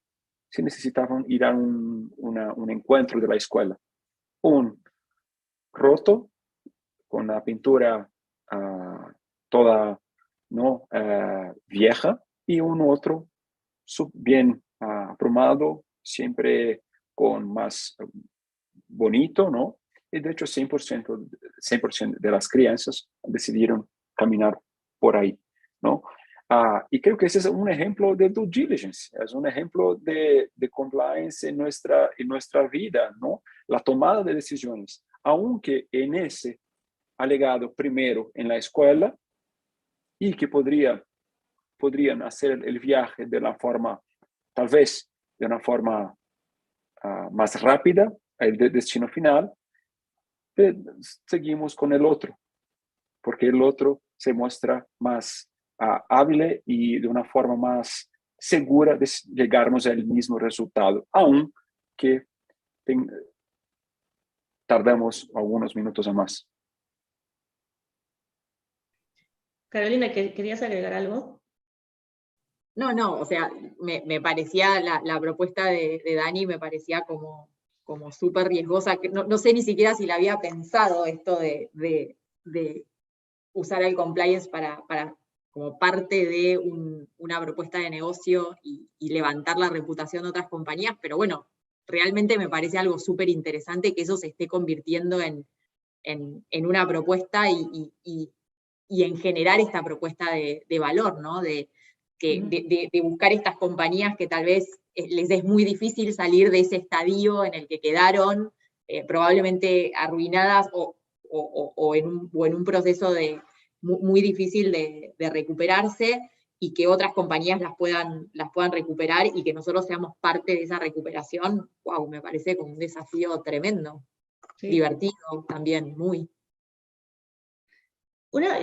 Speaker 14: si necesitaban ir a un encuentro de la escuela. Un roto, con la pintura toda vieja, y un otro bien aprumado, siempre con más bonito, ¿no? Y de hecho 100% de las crianzas decidieron caminar por ahí, ¿no? Y creo que ese es un ejemplo de due diligence, es un ejemplo de compliance en nuestra vida, ¿no? La tomada de decisiones, aunque en ese alegado primero en la escuela, y que podrían hacer el viaje de la forma, tal vez de una forma más rápida, el destino final, seguimos con el otro, porque el otro se muestra más hábil y de una forma más segura de llegarnos al mismo resultado, aunque tardamos algunos minutos a más.
Speaker 12: Carolina, ¿querías agregar algo?
Speaker 15: No, o sea, me parecía la propuesta de Dani, me parecía como súper riesgosa, que no sé ni siquiera si la había pensado esto de usar el compliance como parte de una propuesta de negocio y levantar la reputación de otras compañías, pero bueno, realmente me parece algo súper interesante que eso se esté convirtiendo en una propuesta y en generar esta propuesta de valor, ¿no? De buscar estas compañías que tal vez les es muy difícil salir de ese estadio en el que quedaron, probablemente arruinadas o en un proceso muy difícil de recuperarse, y que otras compañías las puedan recuperar y que nosotros seamos parte de esa recuperación. Wow, me parece como un desafío tremendo, sí. Divertido también, muy.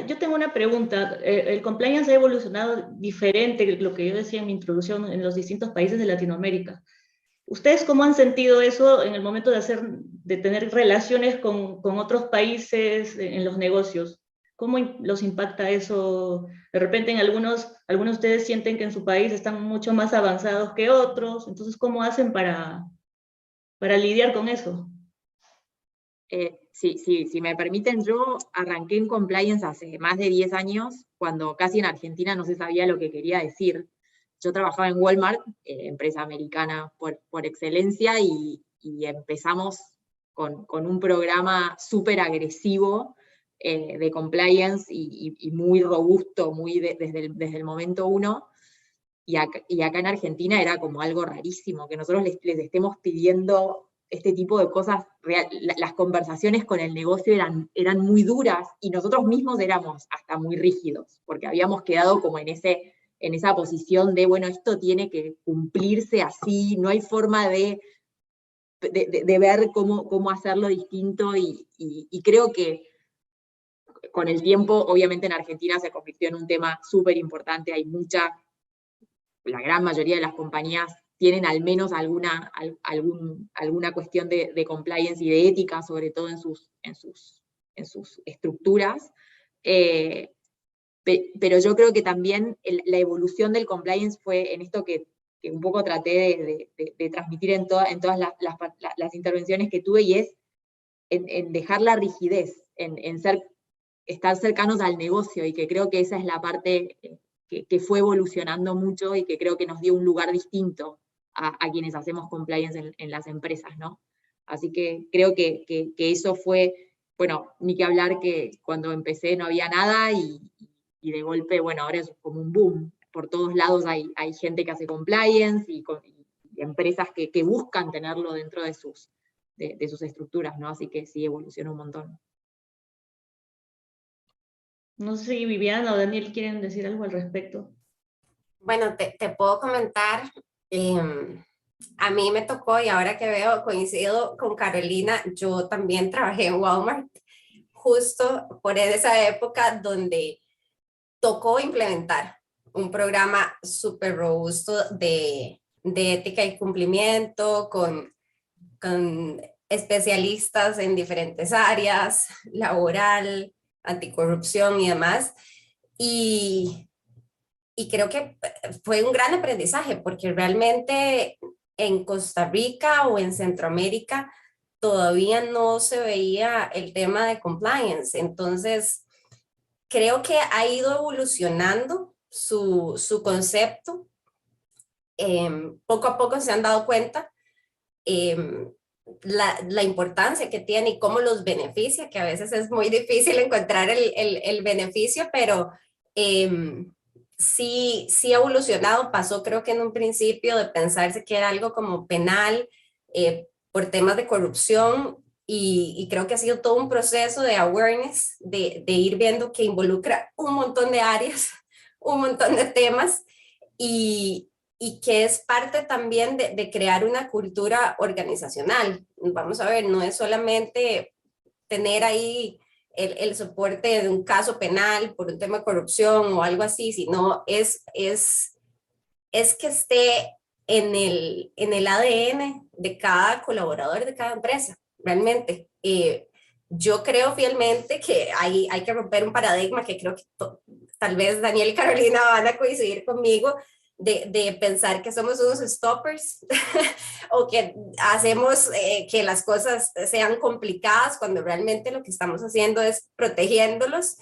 Speaker 12: Yo tengo una pregunta. El compliance ha evolucionado diferente, lo que yo decía en mi introducción, en los distintos países de Latinoamérica. ¿Ustedes cómo han sentido eso en el momento de tener relaciones con otros países en los negocios? ¿Cómo los impacta eso? De repente algunos de ustedes sienten que en su país están mucho más avanzados que otros, entonces ¿cómo hacen para lidiar con eso?
Speaker 15: Si me permiten, yo arranqué en compliance hace más de 10 años, cuando casi en Argentina no se sabía lo que quería decir. Yo trabajaba en Walmart, empresa americana por excelencia, y empezamos con un programa súper agresivo de compliance y muy robusto, desde el momento uno. Y acá en Argentina era como algo rarísimo, que nosotros les estemos pidiendo este tipo de cosas. Las conversaciones con el negocio eran muy duras, y nosotros mismos éramos hasta muy rígidos, porque habíamos quedado como en esa posición de, bueno, esto tiene que cumplirse así, no hay forma de ver cómo hacerlo distinto, y creo que con el tiempo, obviamente en Argentina se convirtió en un tema súper importante. La gran mayoría de las compañías tienen al menos alguna cuestión de compliance y de ética, sobre todo en sus estructuras. Pero yo creo que también la evolución del compliance fue en esto que un poco traté de transmitir en todas las intervenciones que tuve, y es en dejar la rigidez, en estar cercanos al negocio, y que creo que esa es la parte que fue evolucionando mucho, y que creo que nos dio un lugar distinto a quienes hacemos compliance en las empresas, ¿no? Así que creo que eso fue, bueno, ni que hablar que cuando empecé no había nada, y de golpe, bueno, ahora es como un boom. Por todos lados hay gente que hace compliance, y empresas que buscan tenerlo dentro de sus estructuras, ¿no? Así que sí, evoluciona un montón.
Speaker 12: No sé si Viviana o Daniel quieren decir algo al respecto.
Speaker 13: Bueno, te puedo comentar, a mí me tocó, y ahora que veo, coincido con Carolina, yo también trabajé en Walmart, justo por esa época donde tocó implementar un programa súper robusto de ética y cumplimiento, con especialistas en diferentes áreas, laboral, anticorrupción y demás, y creo que fue un gran aprendizaje, porque realmente en Costa Rica o en Centroamérica todavía no se veía el tema de compliance. Entonces, creo que ha ido evolucionando su concepto. Poco a poco se han dado cuenta la importancia que tiene y cómo los beneficia, que a veces es muy difícil encontrar el beneficio, pero sí ha evolucionado. Pasó, creo que en un principio, de pensarse que era algo como penal por temas de corrupción, y creo que ha sido todo un proceso de awareness, de ir viendo que involucra un montón de áreas, un montón de temas, y que es parte también de crear una cultura organizacional. Vamos a ver, no es solamente tener ahí el soporte de un caso penal por un tema de corrupción o algo así, sino es que esté en el ADN de cada colaborador, de cada empresa, realmente. Yo creo fielmente que hay que romper un paradigma que creo que tal vez Daniel y Carolina van a coincidir conmigo, de pensar que somos unos stoppers o que hacemos que las cosas sean complicadas, cuando realmente lo que estamos haciendo es protegiéndolos.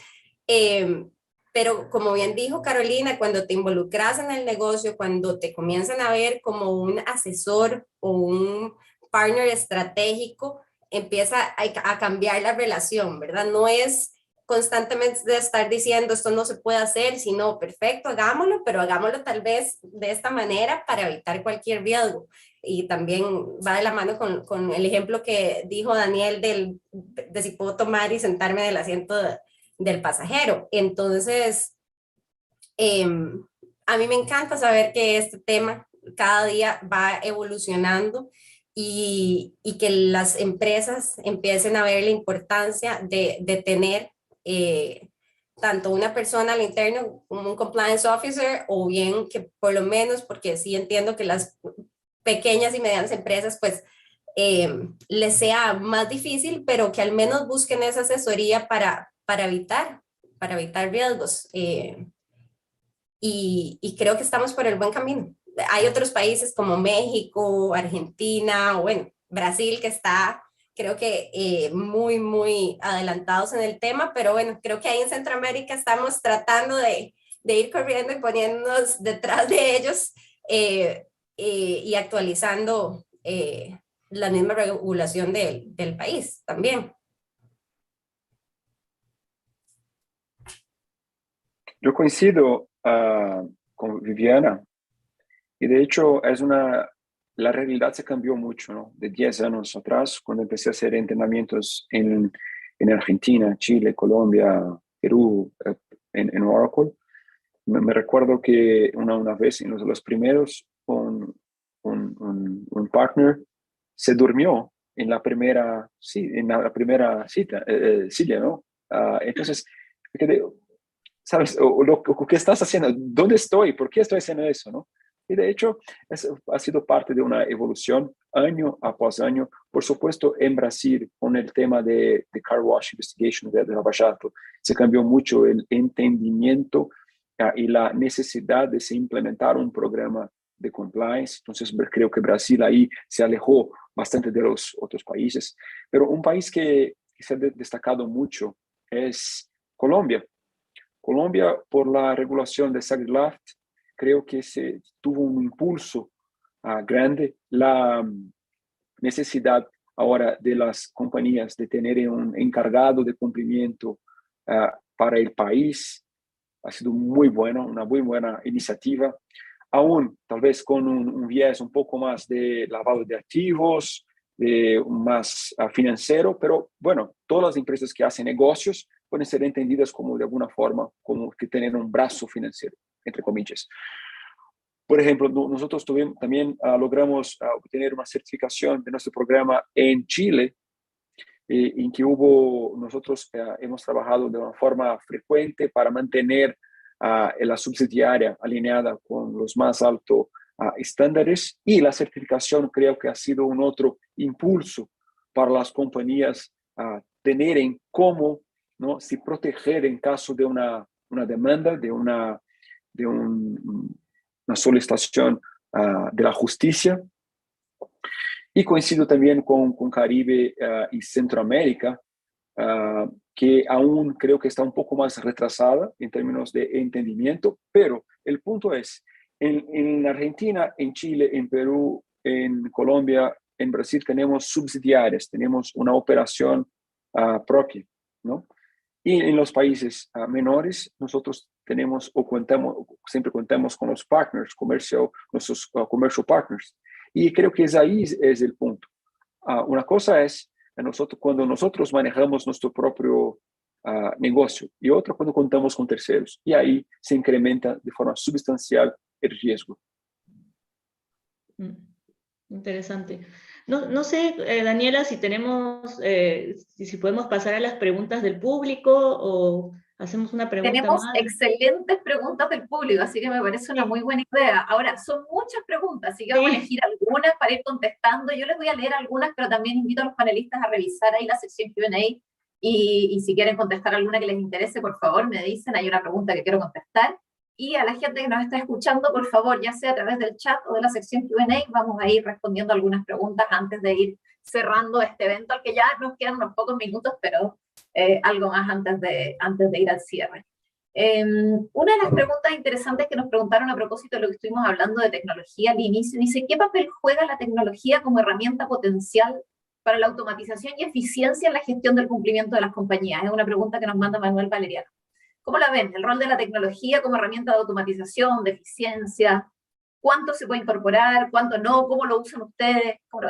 Speaker 13: Pero como bien dijo Carolina, cuando te involucras en el negocio, cuando te comienzan a ver como un asesor o un partner estratégico, empieza a cambiar la relación, ¿verdad? No es constantemente de estar diciendo esto no se puede hacer, sino perfecto, hagámoslo, pero hagámoslo tal vez de esta manera para evitar cualquier riesgo. Y también va de la mano con el ejemplo que dijo Daniel de si puedo tomar y sentarme en el asiento del pasajero. Entonces, a mí me encanta saber que este tema cada día va evolucionando, y que las empresas empiecen a ver la importancia de tener tanto una persona al interno como un compliance officer, o bien que por lo menos, porque sí entiendo que las pequeñas y medianas empresas pues les sea más difícil, pero que al menos busquen esa asesoría para evitar riesgos. Y creo que estamos por el buen camino. Hay otros países como México, Argentina, o bueno, Brasil, que está, creo que muy, muy adelantados en el tema, pero bueno, creo que ahí en Centroamérica estamos tratando de ir corriendo y poniéndonos detrás de ellos y actualizando la misma regulación del país también.
Speaker 14: Yo coincido con Viviana, y de hecho la realidad se cambió mucho, ¿no? De 10 años atrás, cuando empecé a hacer entrenamientos en Argentina, Chile, Colombia, Perú, en Oracle, me recuerdo que una vez en los primeros, un partner se durmió en la primera cita, silla, ¿no? Entonces, ¿sabes? ¿Qué estás haciendo? ¿Dónde estoy? ¿Por qué estoy haciendo eso? ¿No? Y de hecho, ha sido parte de una evolución año após año. Por supuesto, en Brasil, con el tema de car wash investigation de Lava Jato, se cambió mucho el entendimiento y la necesidad de se implementar un programa de compliance. Entonces, creo que Brasil ahí se alejó bastante de los otros países. Pero un país que se ha destacado mucho es Colombia. Colombia, por la regulación de SAGLAFT, creo que se tuvo un impulso grande. La necesidad ahora de las compañías de tener un encargado de cumplimiento para el país ha sido muy bueno, una muy buena iniciativa, aún tal vez con un viés un poco más de lavado de activos, más financiero, pero bueno, todas las empresas que hacen negocios pueden ser entendidas como de alguna forma, como que tienen un brazo financiero, entre comillas. Por ejemplo, nosotros también logramos obtener una certificación de nuestro programa en Chile, en que nosotros hemos trabajado de una forma frecuente para mantener la subsidiaria alineada con los más altos estándares, y la certificación creo que ha sido un otro impulso para las compañías tener cómo, ¿no?, se proteger en caso de una demanda, de una solicitación de la justicia. Y coincido también con Caribe y Centroamérica, que aún creo que está un poco más retrasada en términos de entendimiento, pero el punto es, en Argentina, en Chile, en Perú, en Colombia, en Brasil tenemos subsidiarias, tenemos una operación propia, ¿no? Y en los países menores, nosotros tenemos siempre contamos con los partners, nuestros commercial partners. Y creo que ahí es el punto. Una cosa es cuando nosotros manejamos nuestro propio negocio y otra cuando contamos con terceros. Y ahí se incrementa de forma sustancial el riesgo.
Speaker 12: Interesante. No sé, Daniela, si tenemos, si podemos pasar a las preguntas del público o hacemos una pregunta
Speaker 11: Tenemos
Speaker 12: más.
Speaker 11: excelentes preguntas del público, así que me parece una muy buena idea. Ahora, son muchas preguntas, así que vamos a elegir algunas para ir contestando. Yo les voy a leer algunas, pero también invito a los panelistas a revisar ahí la sección Q&A y si quieren contestar alguna que les interese, por favor, me dicen, hay una pregunta que quiero contestar. Y a la gente que nos está escuchando, por favor, ya sea a través del chat o de la sección Q&A, vamos a ir respondiendo algunas preguntas antes de ir cerrando este evento, al que ya nos quedan unos pocos minutos, pero algo más antes de ir al cierre. Una de las preguntas interesantes que nos preguntaron a propósito de lo que estuvimos hablando de tecnología al inicio, dice, ¿qué papel juega la tecnología como herramienta potencial para la automatización y eficiencia en la gestión del cumplimiento de las compañías? Es una pregunta que nos manda Manuel Valeriano. ¿Cómo la ven? El rol de la tecnología como herramienta de automatización, de eficiencia, ¿cuánto se puede incorporar, cuánto no? ¿Cómo lo usan ustedes? ¿Cómo lo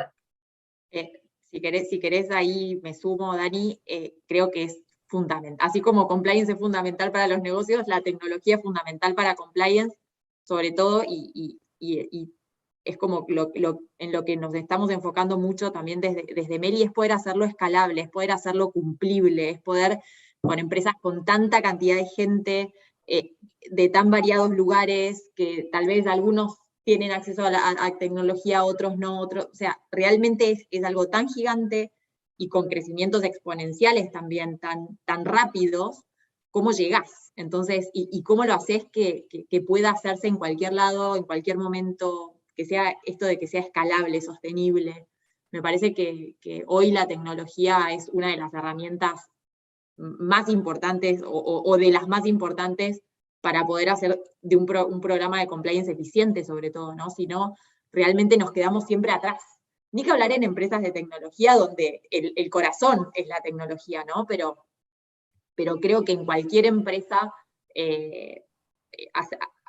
Speaker 11: ven?
Speaker 15: Si querés ahí me sumo, Dani, creo que es fundamental. Así como compliance es fundamental para los negocios, la tecnología es fundamental para compliance, sobre todo, y es como en lo que nos estamos enfocando mucho también desde Meli, es poder hacerlo escalable, es poder hacerlo cumplible, es poder, con empresas con tanta cantidad de gente, de tan variados lugares, que tal vez algunos tienen acceso a tecnología, otros no, o sea, realmente es algo tan gigante y con crecimientos exponenciales también tan rápidos, ¿cómo llegás? Entonces, y cómo lo haces que pueda hacerse en cualquier lado, en cualquier momento, que sea esto de que sea escalable, sostenible. Me parece que hoy la tecnología es una de las herramientas más importantes o de las más importantes para poder hacer de un programa de compliance eficiente, sobre todo, ¿no? Si no, realmente nos quedamos siempre atrás. Ni que hablar en empresas de tecnología donde el corazón es la tecnología, ¿no? Pero creo que en cualquier empresa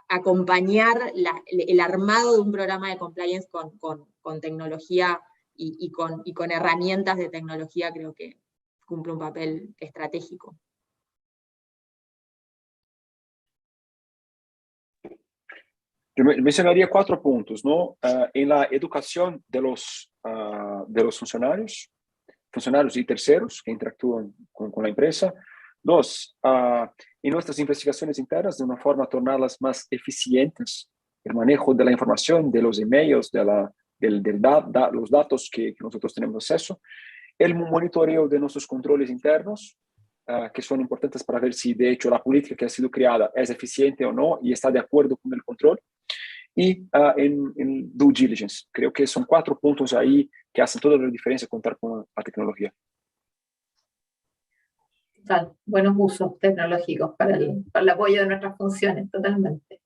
Speaker 15: acompañar el armado de un programa de compliance con tecnología y con herramientas de tecnología creo que cumple un papel estratégico.
Speaker 14: Yo mencionaría 4 puntos, ¿no? En la educación de los funcionarios y terceros que interactúan con la empresa. 2, en nuestras investigaciones internas, de una forma tornarlas más eficientes, el manejo de la información, de los emails, los datos que nosotros tenemos acceso, el monitoreo de nuestros controles internos, que son importantes para ver si de hecho la política que ha sido creada es eficiente o no y está de acuerdo con el control, y en due diligence. Creo que son 4 puntos ahí que hacen toda la diferencia contar con la tecnología.
Speaker 11: Total, buenos usos tecnológicos para el apoyo de nuestras funciones, totalmente.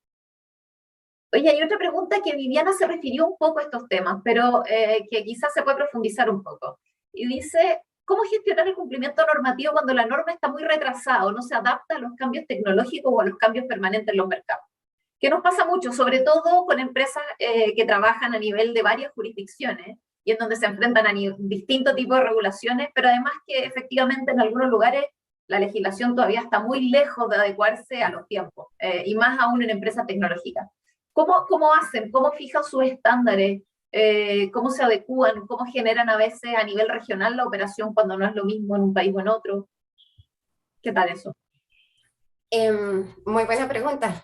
Speaker 11: Oye, hay otra pregunta que Viviana se refirió un poco a estos temas, pero que quizás se puede profundizar un poco. Y dice, ¿cómo gestionar el cumplimiento normativo cuando la norma está muy retrasada o no se adapta a los cambios tecnológicos o a los cambios permanentes en los mercados? Que nos pasa mucho, sobre todo con empresas que trabajan a nivel de varias jurisdicciones y en donde se enfrentan a distintos tipos de regulaciones, pero además que efectivamente en algunos lugares la legislación todavía está muy lejos de adecuarse a los tiempos, y más aún en empresas tecnológicas. ¿Cómo hacen? ¿Cómo fijan sus estándares? ¿Cómo se adecúan? ¿Cómo generan a veces a nivel regional la operación cuando no es lo mismo en un país o en otro? ¿Qué tal eso?
Speaker 13: Muy buena pregunta.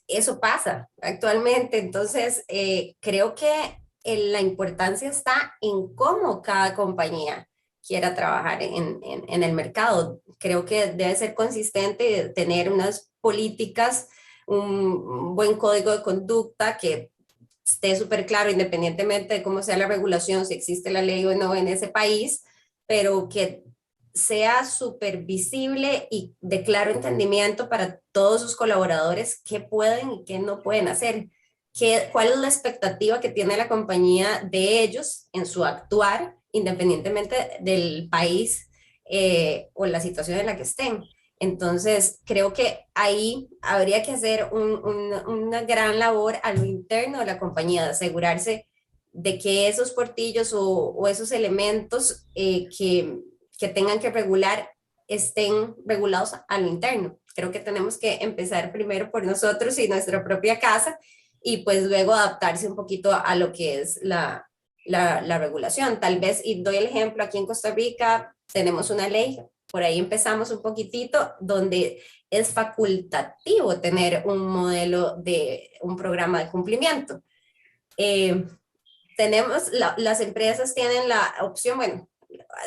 Speaker 13: Eso pasa actualmente, entonces creo que la importancia está en cómo cada compañía quiera trabajar en el mercado. Creo que debe ser consistente, tener unas políticas, un buen código de conducta que esté súper claro, independientemente de cómo sea la regulación, si existe la ley o no en ese país, pero que sea súper visible y de claro entendimiento para todos sus colaboradores qué pueden y qué no pueden hacer, cuál es la expectativa que tiene la compañía de ellos en su actuar, independientemente del país o la situación en la que estén. Entonces, creo que ahí habría que hacer una gran labor a lo interno de la compañía, de asegurarse de que esos portillos o esos elementos que tengan que regular estén regulados a lo interno. Creo que tenemos que empezar primero por nosotros y nuestra propia casa y pues luego adaptarse un poquito a lo que es la regulación. Tal vez, y doy el ejemplo, aquí en Costa Rica tenemos una ley, por ahí empezamos un poquitito, donde es facultativo tener un modelo de un programa de cumplimiento. Las empresas tienen la opción, bueno,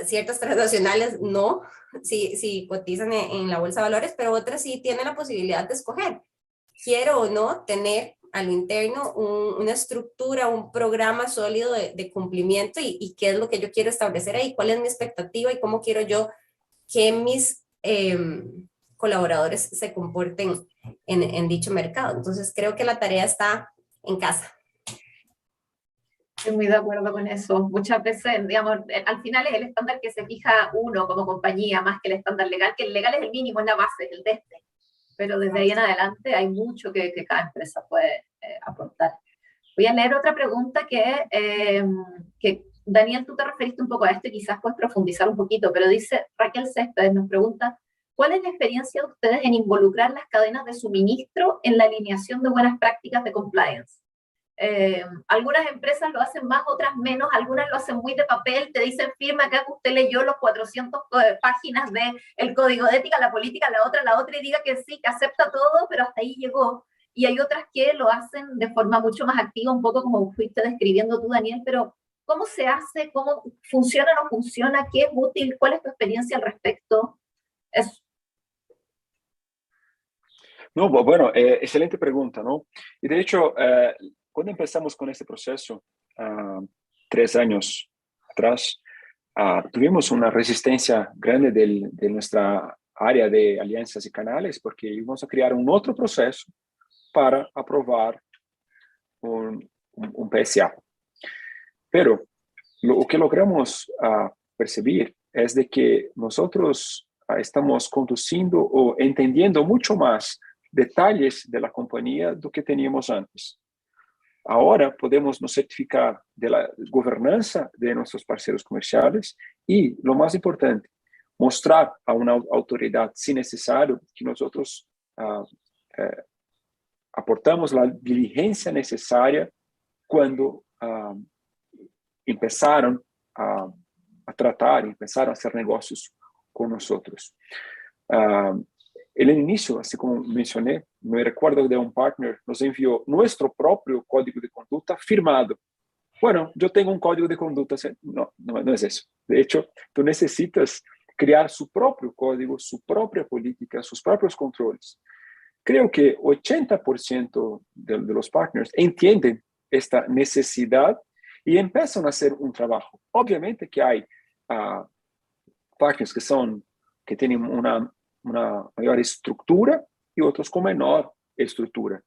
Speaker 13: ciertas transnacionales no, si cotizan en la bolsa de valores, pero otras sí tienen la posibilidad de escoger. Quiero o no tener a lo interno una estructura, un programa sólido de cumplimiento y qué es lo que yo quiero establecer ahí, cuál es mi expectativa y cómo quiero yo que mis colaboradores se comporten en dicho mercado. Entonces creo que la tarea está en casa.
Speaker 11: Estoy muy de acuerdo con eso. Muchas veces, digamos, al final es el estándar que se fija uno como compañía más que el estándar legal, que el legal es el mínimo, es la base, es el este. Pero desde ahí en adelante hay mucho que cada empresa puede aportar. Voy a leer otra pregunta que Daniel, tú te referiste un poco a esto y quizás puedes profundizar un poquito, pero dice Raquel Céspedes, nos pregunta, ¿cuál es la experiencia de ustedes en involucrar las cadenas de suministro en la alineación de buenas prácticas de compliance? Algunas empresas lo hacen más, otras menos, algunas lo hacen muy de papel, te dicen firma acá que usted leyó los 400 páginas del código de ética, la política, la otra y diga que sí, que acepta todo, pero hasta ahí llegó. Y hay otras que lo hacen de forma mucho más activa, un poco como fuiste describiendo tú, Daniel, pero ¿cómo se hace? ¿Cómo funciona o no funciona? ¿Qué es útil? ¿Cuál es tu experiencia al respecto? Eso.
Speaker 14: No, bueno, excelente pregunta, ¿no? Y de hecho, cuando empezamos con este proceso, 3 años atrás, tuvimos una resistencia grande de nuestra área de alianzas y canales, porque íbamos a crear un otro proceso para aprobar un PSA. Pero lo que logramos percibir es de que nosotros estamos conduciendo o entendiendo mucho más detalles de la compañía do que teníamos antes. Ahora podemos nos certificar de la gobernanza de nuestros parceiros comerciales y, lo más importante, mostrar a una autoridad, si necesario, que nosotros aportamos la diligencia necesaria cuando empezaron a tratar, empezaron a hacer negocios con nosotros. El inicio, así como mencioné, me recuerdo de un partner nos envió nuestro propio código de conducta firmado. Bueno, yo tengo un código de conducta. No es eso. De hecho, tú necesitas crear su propio código, su propia política, sus propios controles. Creo que 80% de los partners entienden esta necesidad y empiezan a hacer un trabajo. Obviamente que hay partners que tienen una mayor estructura y otros con menor estructura.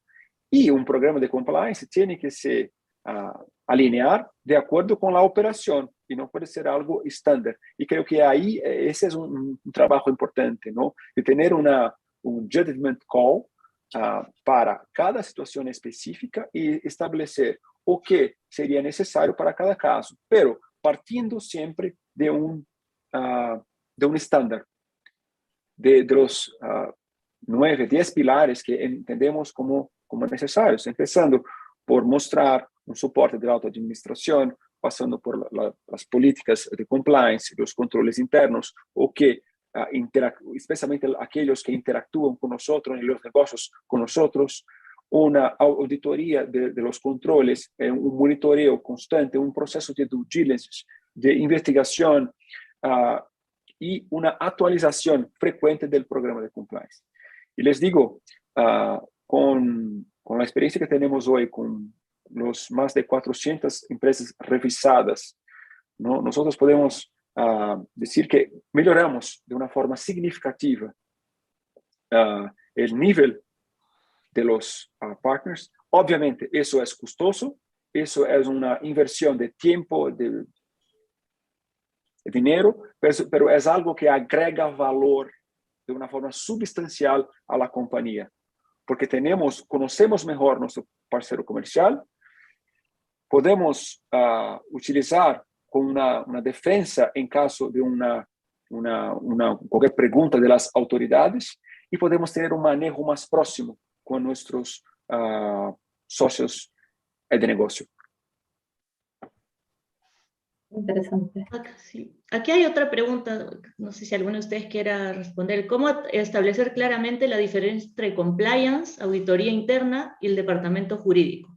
Speaker 14: Y un programa de compliance tiene que se alinear de acuerdo con la operación y no puede ser algo estándar. Y creo que ahí ese es un trabajo importante, ¿no? De tener un judgment call para cada situación específica y establecer o que sería necesario para cada caso, pero partiendo siempre de un estándar, de los 9, 10 pilares que entendemos como necesarios, empezando por mostrar un soporte de la autoadministración, pasando por las políticas de compliance, los controles internos, o que especialmente aquellos que interactúan con nosotros en los negocios con nosotros, una auditoría de los controles, un monitoreo constante, un proceso de due diligence, de investigación y una actualización frecuente del programa de compliance. Y les digo, con la experiencia que tenemos hoy con los más de 400 empresas revisadas, ¿no? Nosotros podemos decir que mejoramos de una forma significativa el nivel de los partners. Obviamente, eso es costoso, eso es una inversión de tiempo, de dinero, pero es algo que agrega valor de una forma sustancial a la compañía, porque conocemos mejor nuestro parceiro comercial, podemos utilizar con una defensa en caso de cualquier pregunta de las autoridades, y podemos tener un manejo más próximo con nuestros socios de negocio.
Speaker 11: Interesante.
Speaker 12: Sí. Aquí hay otra pregunta, no sé si alguno de ustedes quiera responder. ¿Cómo establecer claramente la diferencia entre compliance, auditoría interna y el departamento jurídico?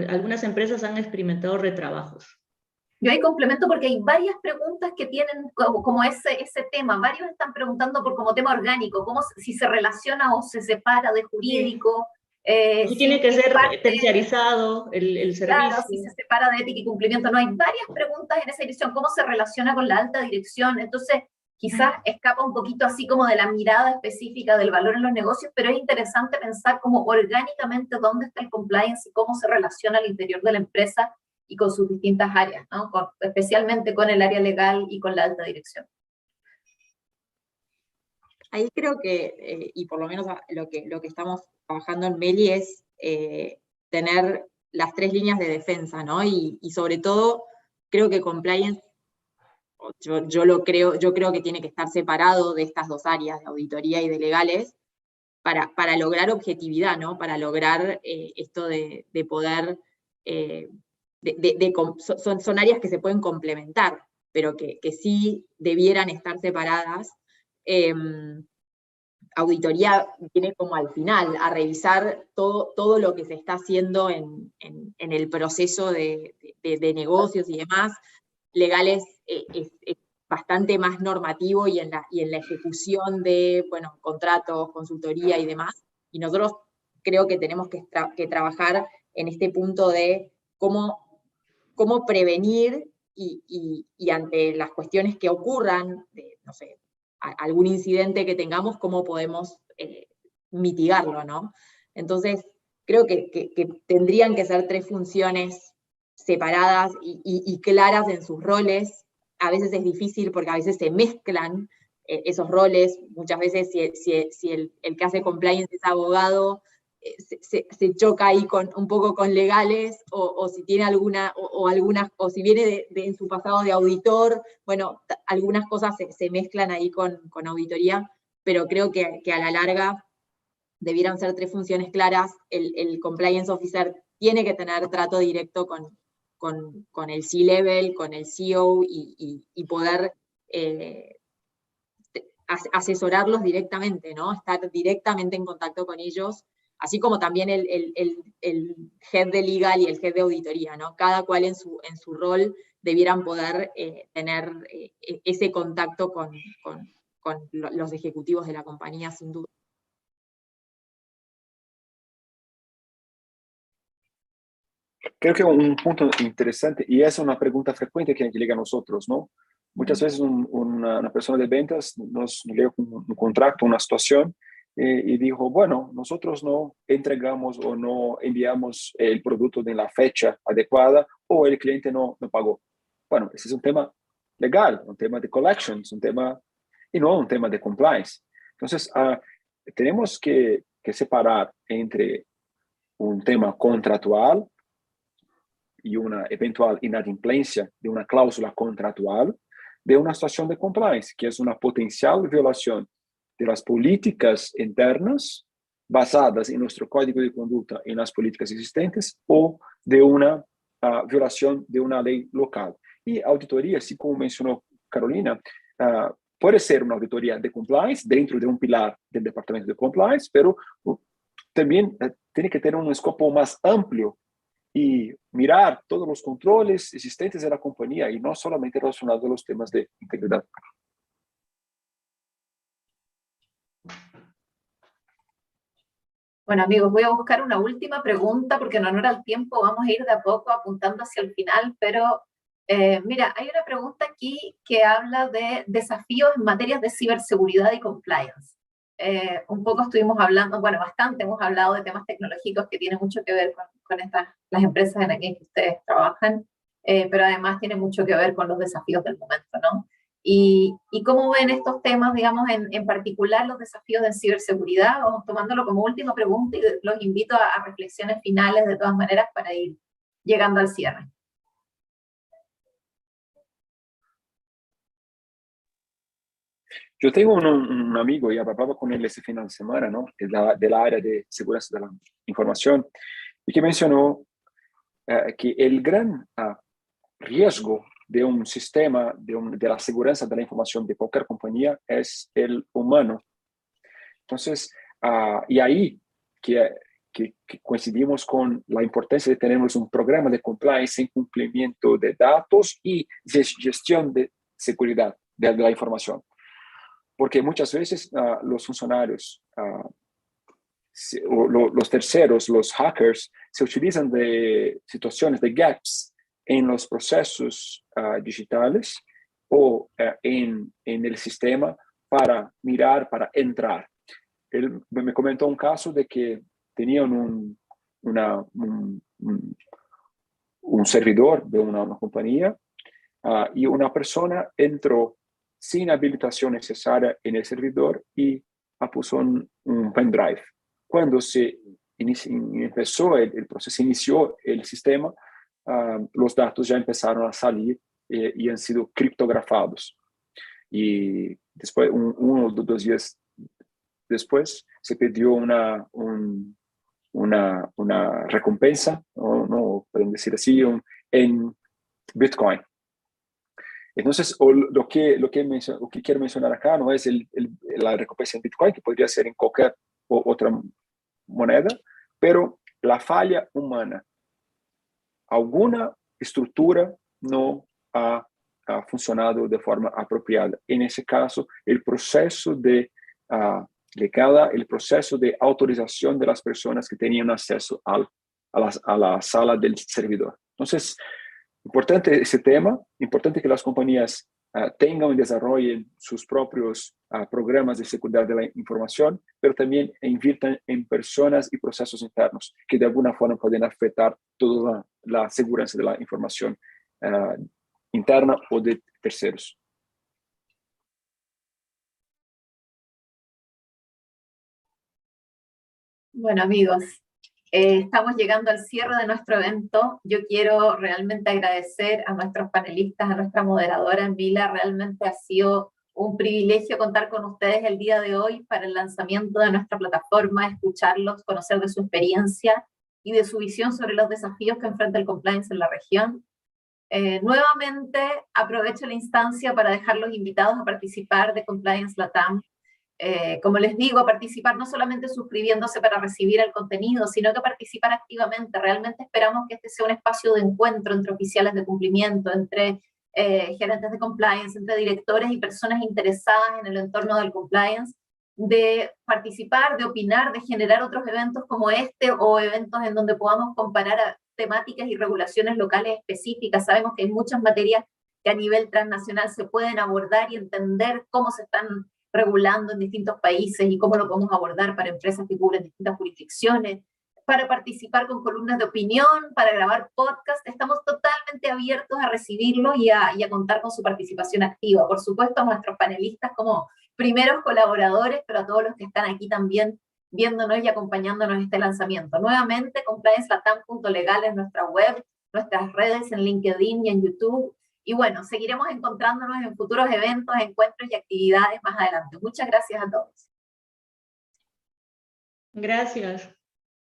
Speaker 12: Algunas empresas han experimentado retrabajos.
Speaker 11: Yo ahí complemento porque hay varias preguntas que tienen como ese tema. Varios están preguntando por como tema orgánico, si se relaciona o se separa de jurídico.
Speaker 12: Si tiene que ser terciarizado el servicio.
Speaker 11: Claro, si se separa de ética y cumplimiento. No, hay varias preguntas en esa dirección. ¿Cómo se relaciona con la alta dirección? Entonces, quizás escapa un poquito así como de la mirada específica del valor en los negocios, pero es interesante pensar como orgánicamente dónde está el compliance y cómo se relaciona al interior de la empresa y con sus distintas áreas, ¿no? Especialmente con el área legal y con la alta dirección.
Speaker 15: Ahí creo que, y por lo menos lo que estamos trabajando en Meli es tener las 3 líneas de defensa, ¿no? Y sobre todo, creo que compliance, yo creo que tiene que estar separado de estas 2 áreas, de auditoría y de legales, para lograr objetividad, ¿no? Para lograr esto de poder, son áreas que se pueden complementar, pero que sí debieran estar separadas. Auditoría viene como al final, a revisar todo lo que se está haciendo en el proceso de negocios y demás. Legales es bastante más normativo y en la ejecución de, bueno, contratos, consultoría y demás. Y nosotros creo que tenemos que trabajar en este punto de cómo prevenir y ante las cuestiones que ocurran, no sé, algún incidente que tengamos, cómo podemos mitigarlo, ¿no? Entonces, creo que tendrían que ser 3 funciones separadas y claras en sus roles. A veces es difícil porque a veces se mezclan esos roles. Muchas veces si el que hace compliance es abogado, se choca ahí un poco con legales, o si tiene o si viene en su pasado de auditor, bueno, algunas cosas se mezclan ahí con auditoría, pero creo que a la larga debieran ser 3 funciones claras. El compliance officer tiene que tener trato directo con el C-level, con el CEO, y poder asesorarlos directamente, ¿no? Estar directamente en contacto con ellos, así como también el head de legal y el head de auditoría, ¿no? Cada cual en su rol debieran poder tener ese contacto con los ejecutivos de la compañía, sin duda.
Speaker 14: Creo que un punto interesante, y es una pregunta frecuente que llega a nosotros, ¿no? Muchas veces una persona de ventas nos llega con un contrato, una situación, y dijo, bueno, nosotros no entregamos o no enviamos el producto en la fecha adecuada, o el cliente no pagó. Bueno, ese es un tema legal, un tema de collections, y no un tema de compliance. Entonces, tenemos que separar entre un tema contractual y una eventual inadimplência de una cláusula contractual de una situación de compliance, que es una potencial violación de las políticas internas basadas en nuestro código de conducta, en las políticas existentes, o de una violación de una ley local. Y auditoría, así como mencionó Carolina, puede ser una auditoría de compliance dentro de un pilar del departamento de compliance, pero también tiene que tener un escopo más amplio y mirar todos los controles existentes de la compañía y no solamente relacionados a los temas de integridad.
Speaker 11: Bueno, amigos, voy a buscar una última pregunta porque en honor al tiempo vamos a ir de a poco apuntando hacia el final, pero mira, hay una pregunta aquí que habla de desafíos en materias de ciberseguridad y compliance. Un poco estuvimos hablando, bueno, bastante hemos hablado de temas tecnológicos que tienen mucho que ver con las empresas en las que ustedes trabajan, pero además tiene mucho que ver con los desafíos del momento, ¿no? Y cómo ven estos temas, digamos, en particular los desafíos de ciberseguridad, vamos tomándolo como última pregunta y los invito a reflexiones finales de todas maneras para ir llegando al cierre.
Speaker 14: Yo tengo un amigo, y hablaba con él ese final de semana, ¿no? De la área de seguridad de la información, y que mencionó que el gran riesgo de un sistema, de la seguridad de la información de cualquier compañía es el humano. Entonces, y ahí que coincidimos con la importancia de tener un programa de compliance en cumplimiento de datos y gestión de seguridad de la información. Porque muchas veces los funcionarios, los terceros, los hackers, se utilizan de situaciones de gaps en los procesos digitales o en el sistema para mirar, para entrar. Él me comentó un caso de que tenían un servidor de una compañía y una persona entró sin habilitación necesaria en el servidor y puso un pendrive. Cuando se empezó el proceso, inició el sistema, los datos ya empezaron a salir y han sido criptografados. Y después, 1 o 2 días después, se pidió una recompensa, no pueden decir así, en Bitcoin. Entonces, lo que quiero mencionar acá no es la recompensa en Bitcoin, que podría ser en cualquier otra moneda, pero la falla humana. Alguna estructura no ha funcionado de forma apropiada. En ese caso, el proceso de proceso de autorización de las personas que tenían acceso a la sala del servidor. Entonces, importante ese tema, importante que las compañías tengan y desarrollen sus propios programas de seguridad de la información, pero también inviertan en personas y procesos internos que de alguna forma pueden afectar toda la seguridad de la información interna o de terceros.
Speaker 11: Bueno, amigos, estamos llegando al cierre de nuestro evento. Yo quiero realmente agradecer a nuestros panelistas, a nuestra moderadora Mila. Realmente ha sido un privilegio contar con ustedes el día de hoy para el lanzamiento de nuestra plataforma, escucharlos, conocer de su experiencia y de su visión sobre los desafíos que enfrenta el compliance en la región. Nuevamente aprovecho la instancia para dejarlos invitados a participar de Compliance Latam. Como les digo, a participar no solamente suscribiéndose para recibir el contenido, sino que participar activamente. Realmente esperamos que este sea un espacio de encuentro entre oficiales de cumplimiento, entre gerentes de compliance, entre directores y personas interesadas en el entorno del compliance, de participar, de opinar, de generar otros eventos como este o eventos en donde podamos comparar temáticas y regulaciones locales específicas. Sabemos que hay muchas materias que a nivel transnacional se pueden abordar y entender cómo se están regulando en distintos países y cómo lo podemos abordar para empresas que cubren distintas jurisdicciones, para participar con columnas de opinión, para grabar podcast. Estamos totalmente abiertos a recibirlo y a contar con su participación activa. Por supuesto, a nuestros panelistas como primeros colaboradores, pero a todos los que están aquí también viéndonos y acompañándonos en este lanzamiento. Nuevamente, compliancelatam.legal es nuestra web, nuestras redes en LinkedIn y en YouTube. Y bueno, seguiremos encontrándonos en futuros eventos, encuentros y actividades más adelante. Muchas gracias a todos.
Speaker 12: Gracias.